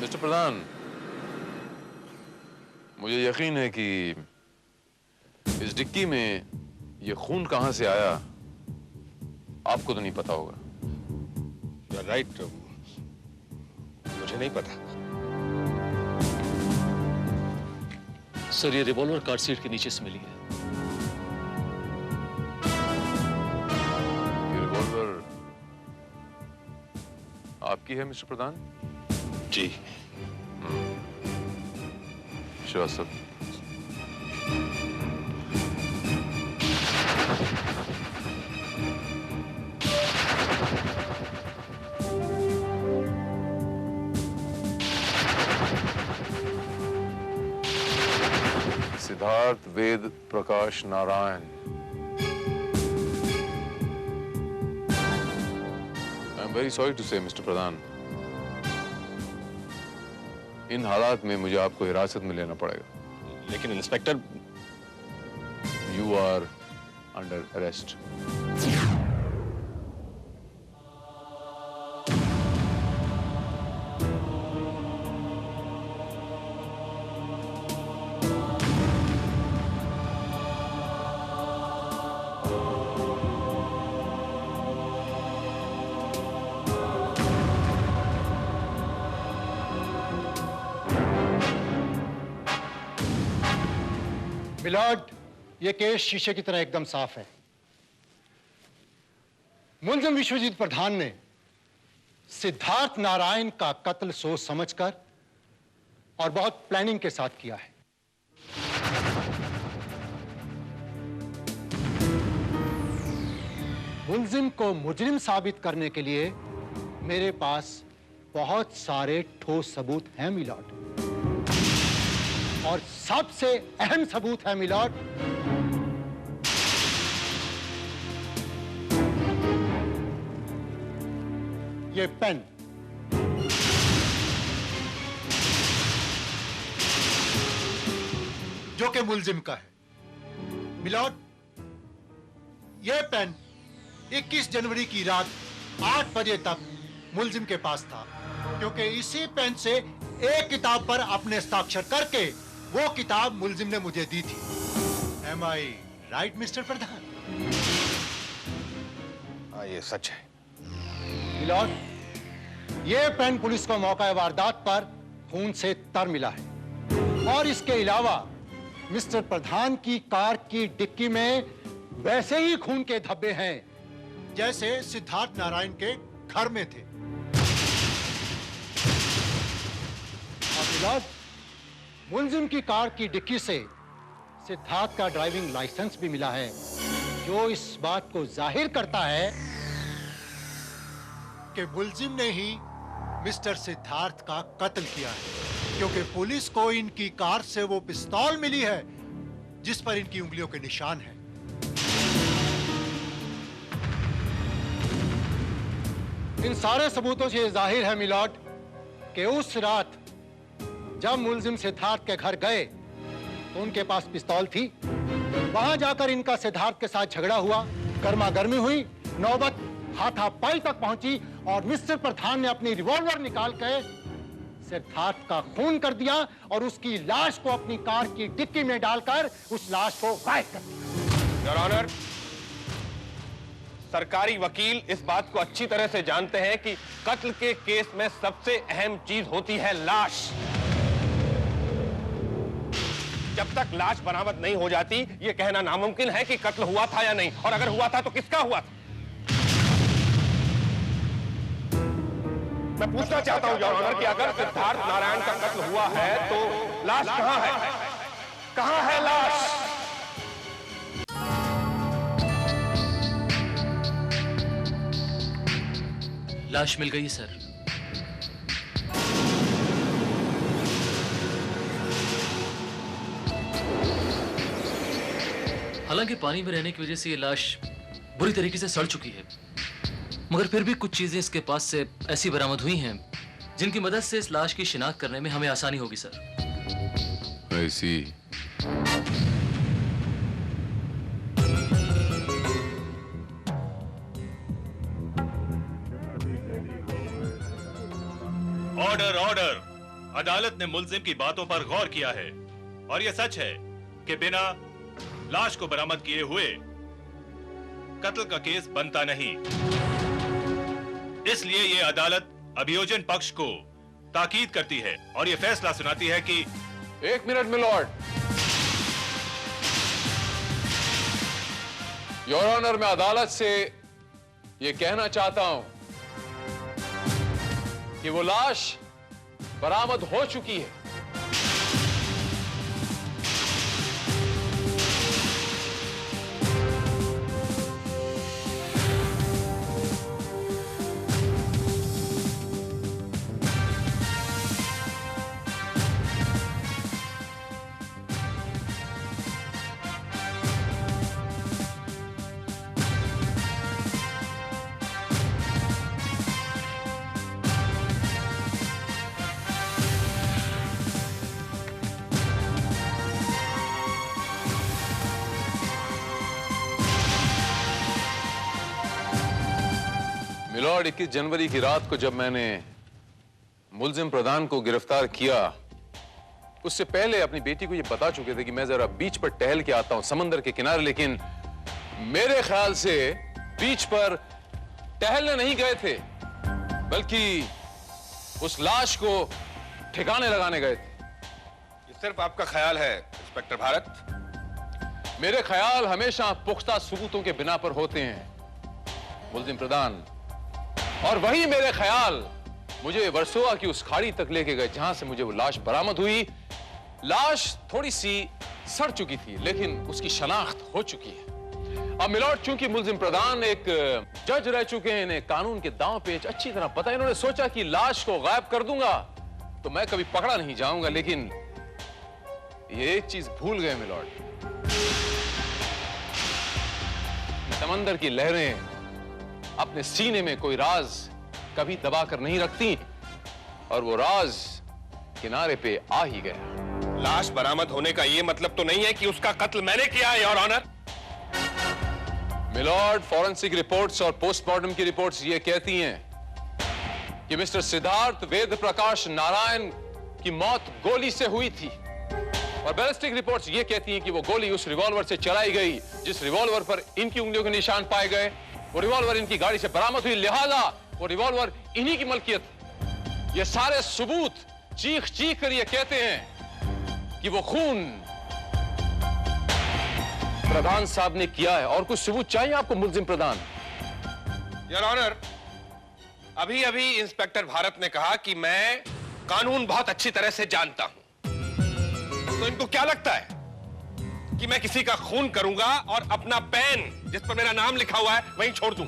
मिस्टर प्रधान, मुझे यकीन है कि इस डिक्की में ये खून कहां से आया आपको तो नहीं पता होगा।
राइट, मुझे नहीं पता।
सर, ये रिवॉल्वर कार सीट के नीचे से मिली है।
ये रिवॉल्वर आपकी है मिस्टर प्रधान?
जी।
Srivastava, Siddharth Ved Prakash Narayan. I am very sorry to say mister Pradhan, इन हालात में मुझे आपको हिरासत में लेना पड़ेगा।
लेकिन inspector,
you are under arrest.
Milord, ये केस शीशे की तरह एकदम साफ है। मुलजिम विश्वजीत प्रधान ने सिद्धार्थ नारायण का कत्ल सोच समझकर और बहुत प्लानिंग के साथ किया है। मुलजिम को मुजरिम साबित करने के लिए मेरे पास बहुत सारे ठोस सबूत हैं मिलॉर्ड, और सबसे अहम सबूत है मिलॉर्ड, ये पेन। जो कि मुलजिम का है। मिलॉर्ड, ये पेन 21 जनवरी की रात 8 बजे तक मुलजिम के पास था, क्योंकि इसी पेन से एक किताब पर अपने हस्ताक्षर करके वो किताब मुल्जिम ने मुझे दी थी। Am I right, मिस्टर प्रधान?
हाँ, ये सच है।
मिलॉर्ड, ये पेन पुलिस को मौका वारदात पर खून से तर मिला है और इसके अलावा मिस्टर प्रधान की कार की डिक्की में वैसे ही खून के धब्बे हैं जैसे सिद्धार्थ नारायण के घर में थे। और मिलॉर्ड, मुल्जिम की कार की डिक्की से सिद्धार्थ का ड्राइविंग लाइसेंस भी मिला है, जो इस बात को जाहिर करता है कि मुल्जिम ने ही मिस्टर सिद्धार्थ का कत्ल किया है, क्योंकि पुलिस को इनकी कार से वो पिस्तौल मिली है जिस पर इनकी उंगलियों के निशान हैं। इन सारे सबूतों से जाहिर है मिलॉर्ड कि उस रात जब मुल्जिम सिद्धार्थ के घर गए तो उनके पास पिस्तौल थी। वहां जाकर इनका सिद्धार्थ के साथ झगड़ा हुआ, गर्मा गर्मी हुई, नौबत हाथापाई तक पहुंची और मिस्टर प्रधान ने अपनी रिवॉल्वर निकाल कर सिद्धार्थ का खून कर दिया और उसकी लाश को अपनी कार की डिक्की में डालकर उस लाश को गायब कर दिया।
योर ऑनर, सरकारी वकील इस बात को अच्छी तरह से जानते हैं कि कत्ल के केस में सबसे अहम चीज होती है लाश। जब तक लाश बरामद नहीं हो जाती, यह कहना नामुमकिन है कि कत्ल हुआ था या नहीं, और अगर हुआ था तो किसका हुआ था। मैं पूछना चाहता हूं योर ऑनर कि अगर सिद्धार्थ नारायण का कत्ल हुआ है तो लाश कहां है? कहां है लाश?
लाश मिल गई सर। हालांकि पानी में रहने की वजह से ये लाश बुरी तरीके से सड़ चुकी है, मगर फिर भी कुछ चीजें इसके पास से ऐसी बरामद हुई हैं जिनकी मदद से इस लाश की शिनाख्त करने में हमें आसानी होगी सर।
ऐसी
ऑर्डर ऑर्डर। अदालत ने मुल्जिम की बातों पर गौर किया है और यह सच है कि बिना लाश को बरामद किए हुए कत्ल का केस बनता नहीं। इसलिए यह अदालत अभियोजन पक्ष को ताकीद करती है और यह फैसला सुनाती है कि
1 मिनट मिलॉर्ड। योर ऑनर, मैं अदालत से यह कहना चाहता हूं कि वो लाश बरामद हो चुकी है। मिलॉर्ड, 21 जनवरी की रात को जब मैंने मुल्जिम प्रधान को गिरफ्तार किया, उससे पहले अपनी बेटी को यह बता चुके थे कि मैं जरा बीच पर टहल के आता हूं, समंदर के किनारे। लेकिन मेरे ख्याल से बीच पर टहलने नहीं गए थे, बल्कि उस लाश को ठिकाने लगाने गए थे।
ये सिर्फ आपका ख्याल है इंस्पेक्टर भारत।
मेरे ख्याल हमेशा पुख्ता सबूतों के बिना पर होते हैं मुल्जिम प्रधान, और वही मेरे ख्याल मुझे वर्सोवा की उस खाड़ी तक लेके गए जहां से मुझे वो लाश बरामद हुई। लाश थोड़ी सी सड़ चुकी थी, लेकिन उसकी शनाख्त हो चुकी है। अब मिलॉर्ड, चूंकि मुल्जिम प्रधान एक जज रह चुके हैं, इन्हें कानून के दांव पेच अच्छी तरह पता है। इन्होंने सोचा कि लाश को गायब कर दूंगा तो मैं कभी पकड़ा नहीं जाऊंगा, लेकिन ये एक चीज भूल गए मिलॉर्ड। समंदर की लहरें अपने सीने में कोई राज कभी दबाकर नहीं रखती, और वो राज किनारे पे आ ही गया।
लाश बरामद होने का ये मतलब तो नहीं है कि उसका कत्ल मैंने किया है your honour.
Milord, forensic reports और पोस्टमार्टम की रिपोर्ट्स ये कहती हैं कि मिस्टर सिद्धार्थ वेद प्रकाश नारायण की मौत गोली से हुई थी, और बैलिस्टिक रिपोर्ट्स ये कहती हैं कि वो गोली उस रिवॉल्वर से चलाई गई जिस रिवॉल्वर पर इनकी उंगलियों के निशान पाए गए। वो रिवॉल्वर इनकी गाड़ी से बरामद हुई, लिहाजा वो रिवॉल्वर इन्हीं की मलकियत। ये सारे सबूत चीख चीख कर ये कहते हैं कि वो खून प्रधान साहब ने किया है। और कुछ सबूत चाहिए आपको मुल्जिम प्रधान?
योर ऑनर, अभी अभी इंस्पेक्टर भारत ने कहा कि मैं कानून बहुत अच्छी तरह से जानता हूं। तो इनको क्या लगता है कि मैं किसी का खून करूंगा और अपना पेन जिस पर मेरा नाम लिखा हुआ है वहीं छोड़ दूं?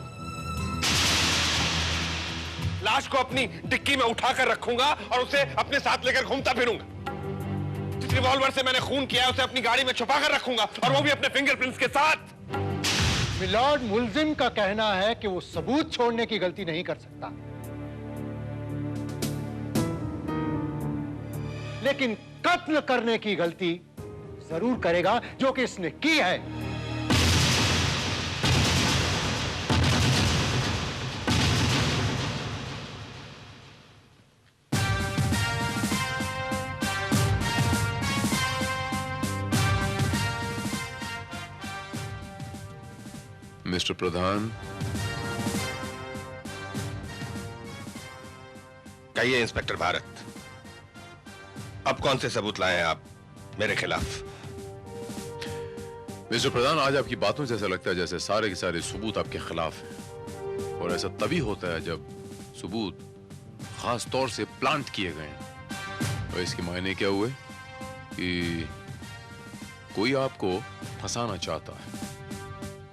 लाश को अपनी डिक्की में उठाकर रखूंगा और उसे अपने साथ लेकर घूमता फिरूंगा। जिस रिवॉल्वर से मैंने खून किया है उसे अपनी गाड़ी में छुपा कर रखूंगा और वो भी अपने फिंगरप्रिंट्स के साथ।
मिलॉर्ड, मुल्जिम का कहना है कि वो सबूत छोड़ने की गलती नहीं कर सकता, लेकिन कत्ल करने की गलती जरूर करेगा जो कि इसने की है।
मिस्टर प्रधान,
कहिए इंस्पेक्टर भारत, अब कौन से सबूत लाए हैं आप मेरे खिलाफ?
मिस्टर प्रधान, आज आपकी बातों से ऐसा लगता है जैसे सारे के सारे सबूत आपके खिलाफ हैं। और ऐसा तभी होता है जब सबूत खास तौर से प्लांट किए गए हैं। और इसके मायने क्या हुए कि कोई आपको फंसाना चाहता है।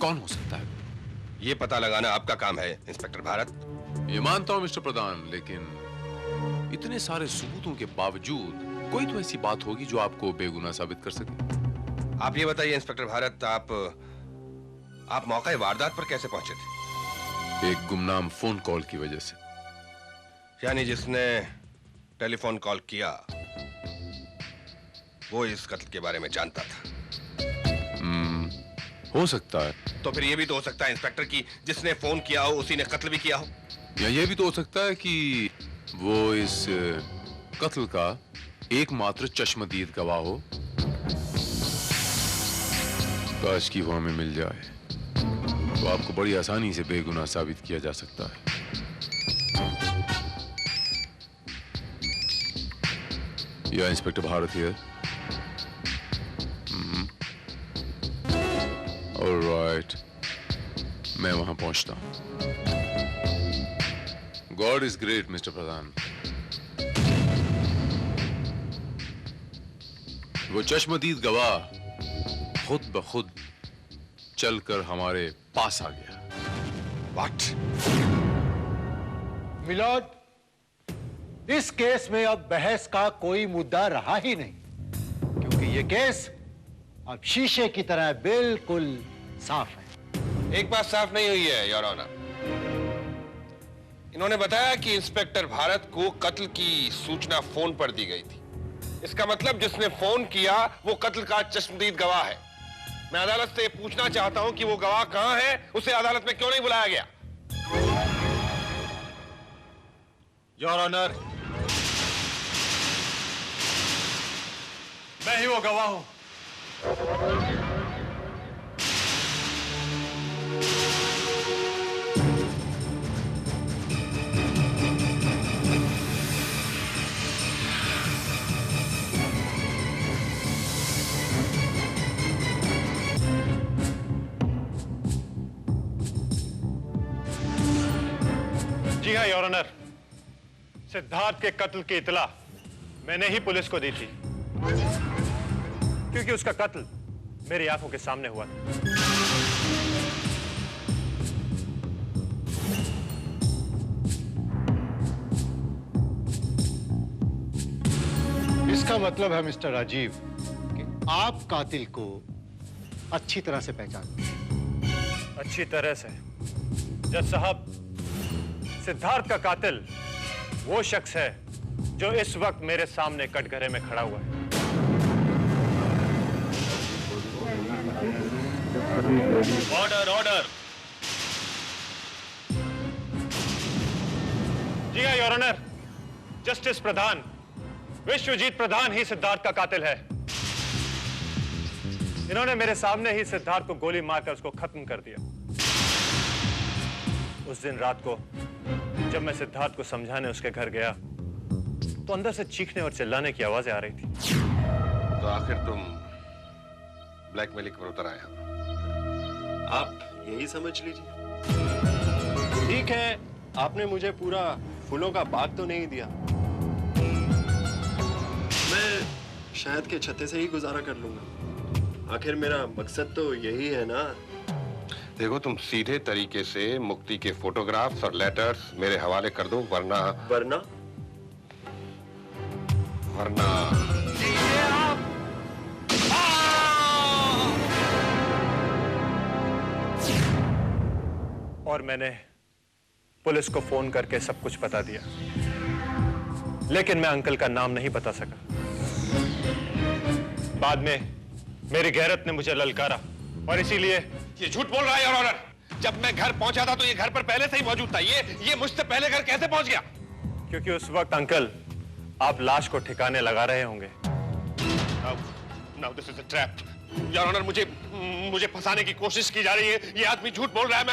कौन हो सकता है?
ये पता लगाना आपका काम है इंस्पेक्टर भारत।
ये मानता हूं मिस्टर प्रधान, लेकिन इतने सारे सबूतों के बावजूद कोई तो ऐसी बात होगी जो आपको बेगुनाह साबित कर सके।
आप ये बताइए इंस्पेक्टर भारत, आप मौके वारदात पर कैसे पहुंचे थे?
एक गुमनाम फोन कॉल की वजह से।
यानी जिसने टेलीफोन कॉल किया वो इस कत्ल के बारे में जानता था?
हो सकता है।
तो फिर ये भी तो हो सकता है इंस्पेक्टर कि जिसने फोन किया हो उसी ने कत्ल भी किया हो।
या ये भी तो हो सकता है कि वो इस कत्ल का एकमात्र चश्मदीद गवाह हो। काश की वो हमें मिल जाए तो आपको बड़ी आसानी से बेगुनाह साबित किया जा सकता है। या इंस्पेक्टर भारत हियर? ऑलराइट, मैं वहां पहुंचता हूं। गॉड इज ग्रेट मिस्टर प्रधान। वो चश्मदीद गवाह खुद ब खुद चलकर हमारे पास आ गया।
What?
मिलॉर्ड, इस केस में अब बहस का कोई मुद्दा रहा ही नहीं, क्योंकि ये केस अब शीशे की तरह बिल्कुल साफ है।
एक बात साफ नहीं हुई है योर ऑनर। इन्होंने बताया कि इंस्पेक्टर भारत को कत्ल की सूचना फोन पर दी गई थी। इसका मतलब जिसने फोन किया वो कत्ल का चश्मदीद गवाह है। मैं अदालत से पूछना चाहता हूं कि वो गवाह कहां है, उसे अदालत में क्यों नहीं बुलाया गया?
योर ऑनर, मैं ही वो गवाह हूं।
जी हाँ योर ऑनर, सिद्धार्थ के कत्ल की इतला मैंने ही पुलिस को दी थी, क्योंकि उसका कत्ल मेरी आंखों के सामने हुआ था।
इसका मतलब है मिस्टर राजीव कि आप कातिल को अच्छी तरह से पहचानते हैं।
अच्छी तरह से? जज साहब, सिद्धार्थ का कातिल वो शख्स है जो इस वक्त मेरे सामने कटघरे में खड़ा हुआ है।
Order order.
जी हाँ your honour, justice Pradhan, Vishwajeet Pradhan ही सिद्धार्थ का कातिल है। इन्होंने मेरे सामने ही सिद्धार्थ को गोली मारकर उसको खत्म कर दिया। उस दिन रात को जब मैं सिद्धार्थ को समझाने उसके घर गया तो अंदर से चीखने और चिल्लाने की आवाजें आ रही थी।
तो आखिर तुम ब्लैकमेलिंग पर उतर आए हो?
आप यही समझ लीजिए। ठीक है, आपने मुझे पूरा फूलों का बाग तो नहीं दिया, मैं शायद के छत्ते से ही गुजारा कर लूंगा। आखिर मेरा मकसद तो यही है ना।
देखो, तुम सीधे तरीके से मुक्ति के फोटोग्राफ्स और लेटर्स मेरे हवाले कर दो, वरना
और मैंने पुलिस को फोन करके सब कुछ बता दिया, लेकिन मैं अंकल का नाम नहीं बता सका। बाद में मेरी गैरत ने मुझे ललकारा और इसीलिए।
ये झूठ बोल रहा है योर ऑनर। जब मैं घर पहुंचा था तो ये घर पर पहले से ही मौजूद था। ये मुझसे पहले घर कैसे पहुंच गया?
क्योंकि उस वक्त अंकल आप लाश को ठिकाने लगा रहे होंगे।
Now this is a trap. Your honour, मुझे फंसाने की कोशिश की जा रही है। ये आदमी झूठ बोल रहा है।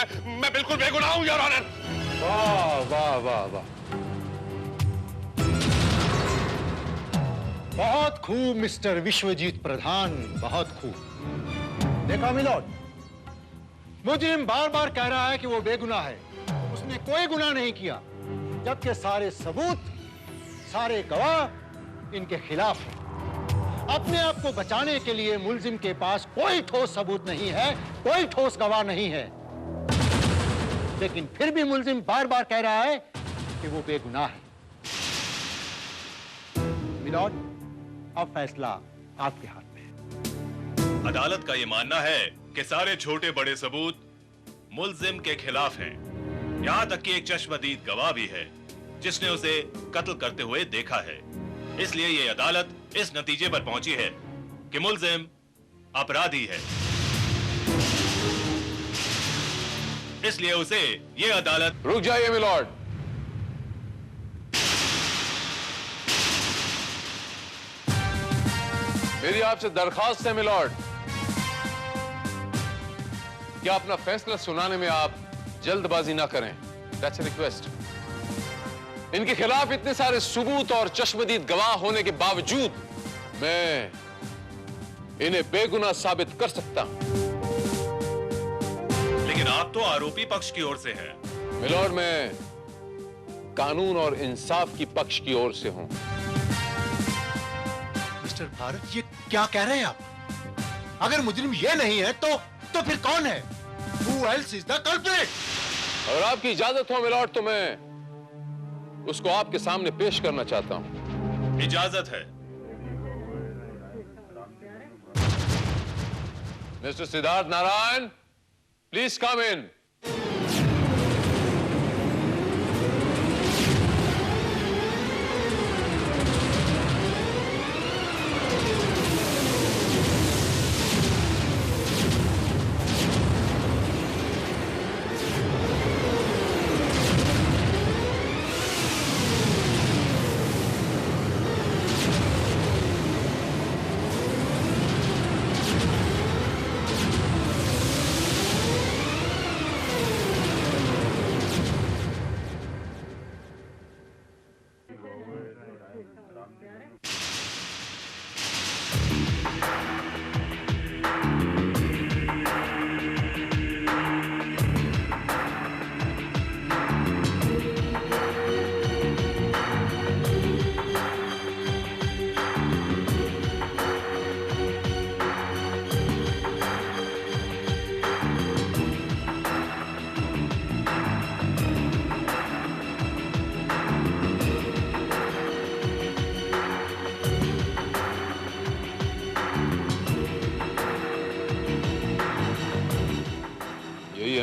मैं बिल्कुल बेगुनाह हूं योर ऑनर।
वाह वाह वाह वाह, बहुत खूब मिस्टर विश्वजीत प्रधान, बहुत खूब। देखा मिलोड, मुजरिम बार बार कह रहा है कि वो बेगुनाह है, उसने कोई गुनाह नहीं किया, जबकि सारे सबूत, सारे गवाह इनके खिलाफ हैं। अपने आप को बचाने के लिए मुलजिम के पास कोई ठोस सबूत नहीं है, कोई ठोस गवाह नहीं है, लेकिन फिर भी मुलजिम बार बार कह रहा है कि वो बेगुनाह है। मिलोड, अब फैसला आपके हाथ में है।
अदालत का ये मानना है कि सारे छोटे बड़े सबूत मुलजिम के खिलाफ हैं। यहां तक कि एक चश्मदीद गवाह भी है जिसने उसे कत्ल करते हुए देखा है। इसलिए ये अदालत इस नतीजे पर पहुंची है कि मुलजिम अपराधी है। इसलिए उसे ये अदालत।
रुक जाइए मिलॉर्ड। मेरी आपसे दरखास्त है मिलॉर्ड, क्या अपना फैसला सुनाने में आप जल्दबाजी ना करें। That's a request. इनके खिलाफ इतने सारे सबूत और चश्मदीद गवाह होने के बावजूद मैं इन्हें बेगुनाह साबित कर सकता हूं।
लेकिन आप तो आरोपी पक्ष की ओर से हैं।
मिलॉर्ड, मैं कानून और इंसाफ की पक्ष की ओर से हूं।
मिस्टर भारत, ये क्या कह रहे हैं आप? अगर मुजरिम ये नहीं है तो फिर कौन है? Who else is the culprit?
अगर आपकी इजाजत हो मिलॉर्ड तो मैं उसको आपके सामने पेश करना चाहता हूं।
इजाजत है।
Mister Siddharth Narayan, please come in.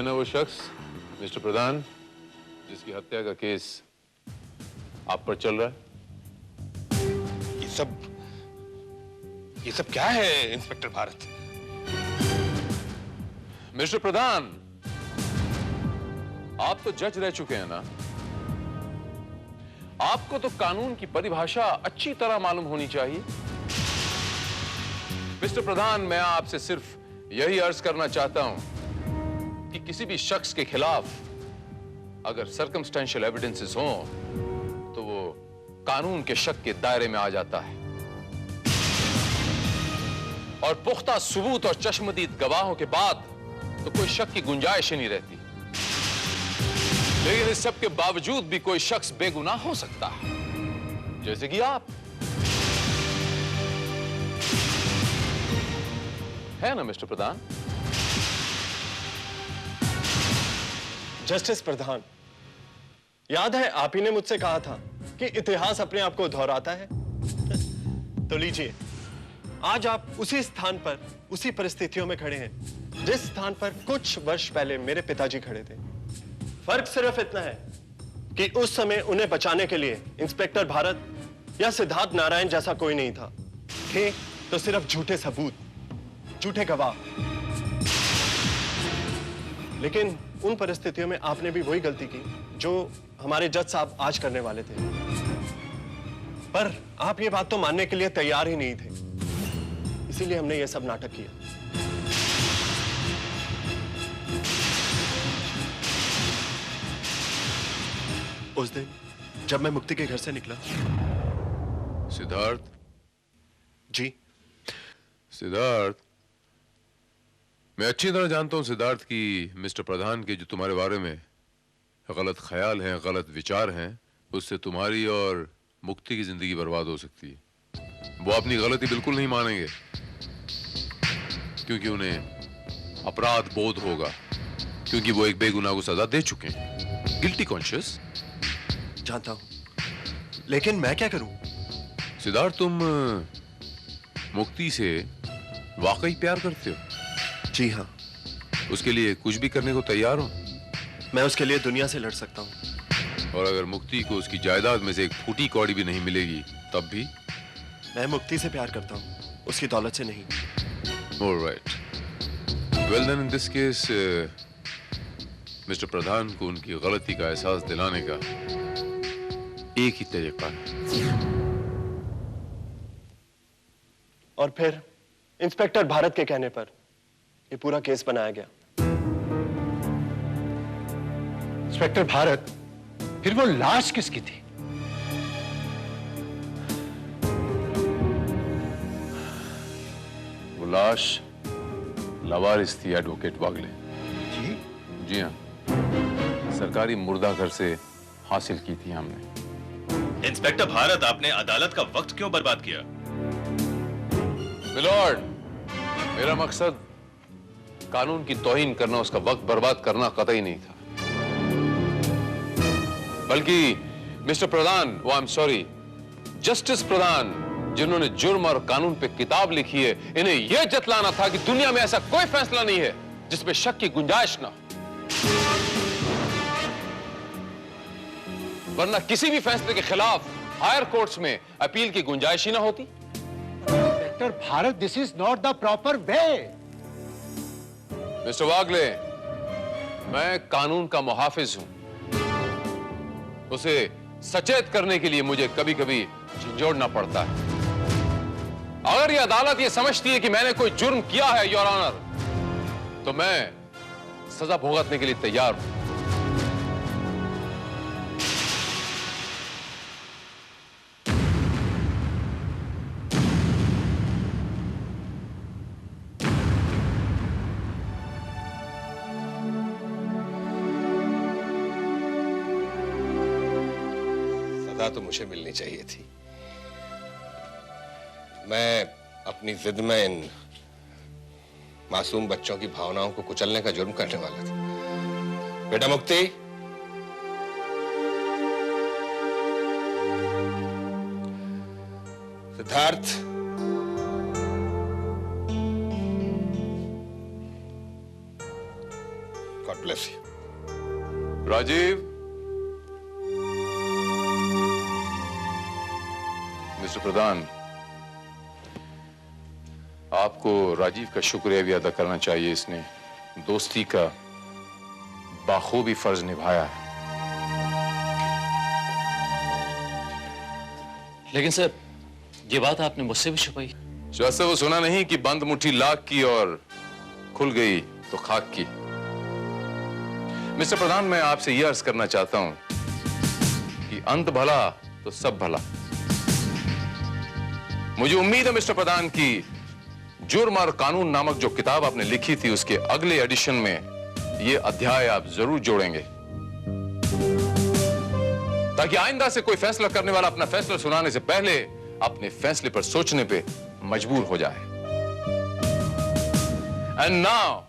ना वो शख्स मिस्टर प्रधान जिसकी हत्या का केस आप पर चल रहा है?
ये सब क्या है इंस्पेक्टर भारत?
मिस्टर प्रधान, आप तो जज रह चुके हैं ना, आपको तो कानून की परिभाषा अच्छी तरह मालूम होनी चाहिए। मिस्टर प्रधान, मैं आपसे सिर्फ यही अर्ज करना चाहता हूं कि किसी भी शख्स के खिलाफ अगर सर्कमस्टेंशियल एविडेंसेस हों तो वो कानून के शक के दायरे में आ जाता है और पुख्ता सबूत और चश्मदीद गवाहों के बाद तो कोई शक की गुंजाइश ही नहीं रहती। लेकिन इस सब के बावजूद भी कोई शख्स बेगुनाह हो सकता है, जैसे कि आप है ना मिस्टर प्रधान?
जस्टिस प्रधान, याद है आप ही ने मुझसे कहा था कि इतिहास अपने आप को दोहराता है। तो लीजिए, आज आप उसी स्थान पर, उसी परिस्थितियों में खड़े हैं जिस स्थान पर कुछ वर्ष पहले मेरे पिताजी खड़े थे। फर्क सिर्फ इतना है कि उस समय उन्हें बचाने के लिए इंस्पेक्टर भारत या सिद्धार्थ नारायण जैसा कोई नहीं था। थे तो सिर्फ झूठे सबूत, झूठे गवाह। लेकिन उन परिस्थितियों में आपने भी वही गलती की जो हमारे जज साहब आज करने वाले थे। पर आप ये बात तो मानने के लिए तैयार ही नहीं थे, इसीलिए हमने ये सब नाटक किया। उस दिन जब मैं मुक्ति के घर से निकला।
सिद्धार्थ
जी।
सिद्धार्थ, मैं अच्छी तरह जानता हूं सिद्धार्थ कि मिस्टर प्रधान के जो तुम्हारे बारे में गलत ख्याल हैं, गलत विचार हैं, उससे तुम्हारी और मुक्ति की जिंदगी बर्बाद हो सकती है। वो अपनी गलती बिल्कुल नहीं मानेंगे क्योंकि उन्हें अपराध बोध होगा, क्योंकि वो एक बेगुनाह को सजा दे चुके हैं। Guilty conscious.
जानता हूं, लेकिन मैं क्या करूं?
सिद्धार्थ, तुम मुक्ति से वाकई प्यार करते हो?
जी हाँ।
उसके लिए कुछ भी करने को तैयार हो?
मैं उसके लिए दुनिया से लड़ सकता हूँ।
और अगर मुक्ति को उसकी जायदाद में से एक फूटी कौड़ी भी नहीं मिलेगी तब भी?
मैं मुक्ति से प्यार करता हूँ, उसकी दौलत से नहीं।
All right. Well then, in this case, mister Pradhan को उनकी गलती का एहसास दिलाने का एक ही तरीका है।
और फिर इंस्पेक्टर भारत के कहने पर ये पूरा केस बनाया गया।
इंस्पेक्टर भारत, फिर वो लाश किसकी थी?
वो लाश लवारिस थी एडवोकेट वागले।
जी?
जी हाँ, सरकारी मुर्दा घर से हासिल की थी हमने।
इंस्पेक्टर भारत, आपने अदालत का वक्त क्यों बर्बाद किया?
मिलॉर्ड, मेरा मकसद कानून की तौहीन करना, उसका वक्त बर्बाद करना कतई नहीं था। बल्कि मिस्टर प्रधान, वो आई एम सॉरी, जस्टिस प्रधान, जिन्होंने जुर्म और कानून पे किताब लिखी है, इन्हें यह जतलाना था कि दुनिया में ऐसा कोई फैसला नहीं है जिसमें शक की गुंजाइश ना हो। वरना किसी भी फैसले के खिलाफ हायर कोर्ट्स में अपील की गुंजाइश ही ना होती।
Inspector Bharat, this is not the proper way.
Mister Wagle, मैं कानून का मुहाफिज हूं। उसे सचेत करने के लिए मुझे कभी कभी झंझोड़ना पड़ता है। अगर यह अदालत यह समझती है कि मैंने कोई जुर्म किया है योर ऑनर, तो मैं सजा भुगतने के लिए तैयार हूं।
सजा तो मुझे मिलनी चाहिए थी। मैं अपनी जिद में इन मासूम बच्चों की भावनाओं को कुचलने का जुर्म करने वाला था। बेटा Mukti, Siddharth, God bless you.
Rajiv, mister Pradhan, आपको राजीव का शुक्रिया भी अदा करना चाहिए। इसने दोस्ती का बाखूबी फर्ज निभाया है।
लेकिन सर, ये बात आपने मुझसे भी छुपाई।
वैसे वो सुना नहीं कि बंद मुट्ठी लाख की और खुल गई तो खाक की। मिस्टर प्रधान, मैं आपसे यह अर्ज करना चाहता हूं कि अंत भला तो सब भला। मुझे उम्मीद है मिस्टर प्रधान की जुर्म और कानून नामक जो किताब आपने लिखी थी उसके अगले एडिशन में यह अध्याय आप जरूर जोड़ेंगे, ताकि आइंदा से कोई फैसला करने वाला अपना फैसला सुनाने से पहले अपने फैसले पर सोचने पे मजबूर हो जाए। एंड नाउ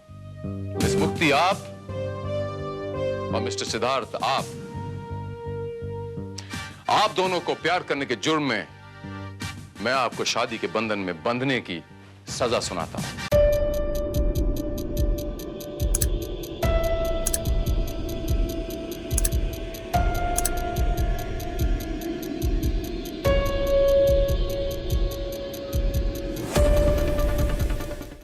मिस मुक्ति आप और मिस्टर सिद्धार्थ आप दोनों को प्यार करने के जुर्म में मैं आपको शादी के बंधन में बंधने की सजा सुनाता हूं।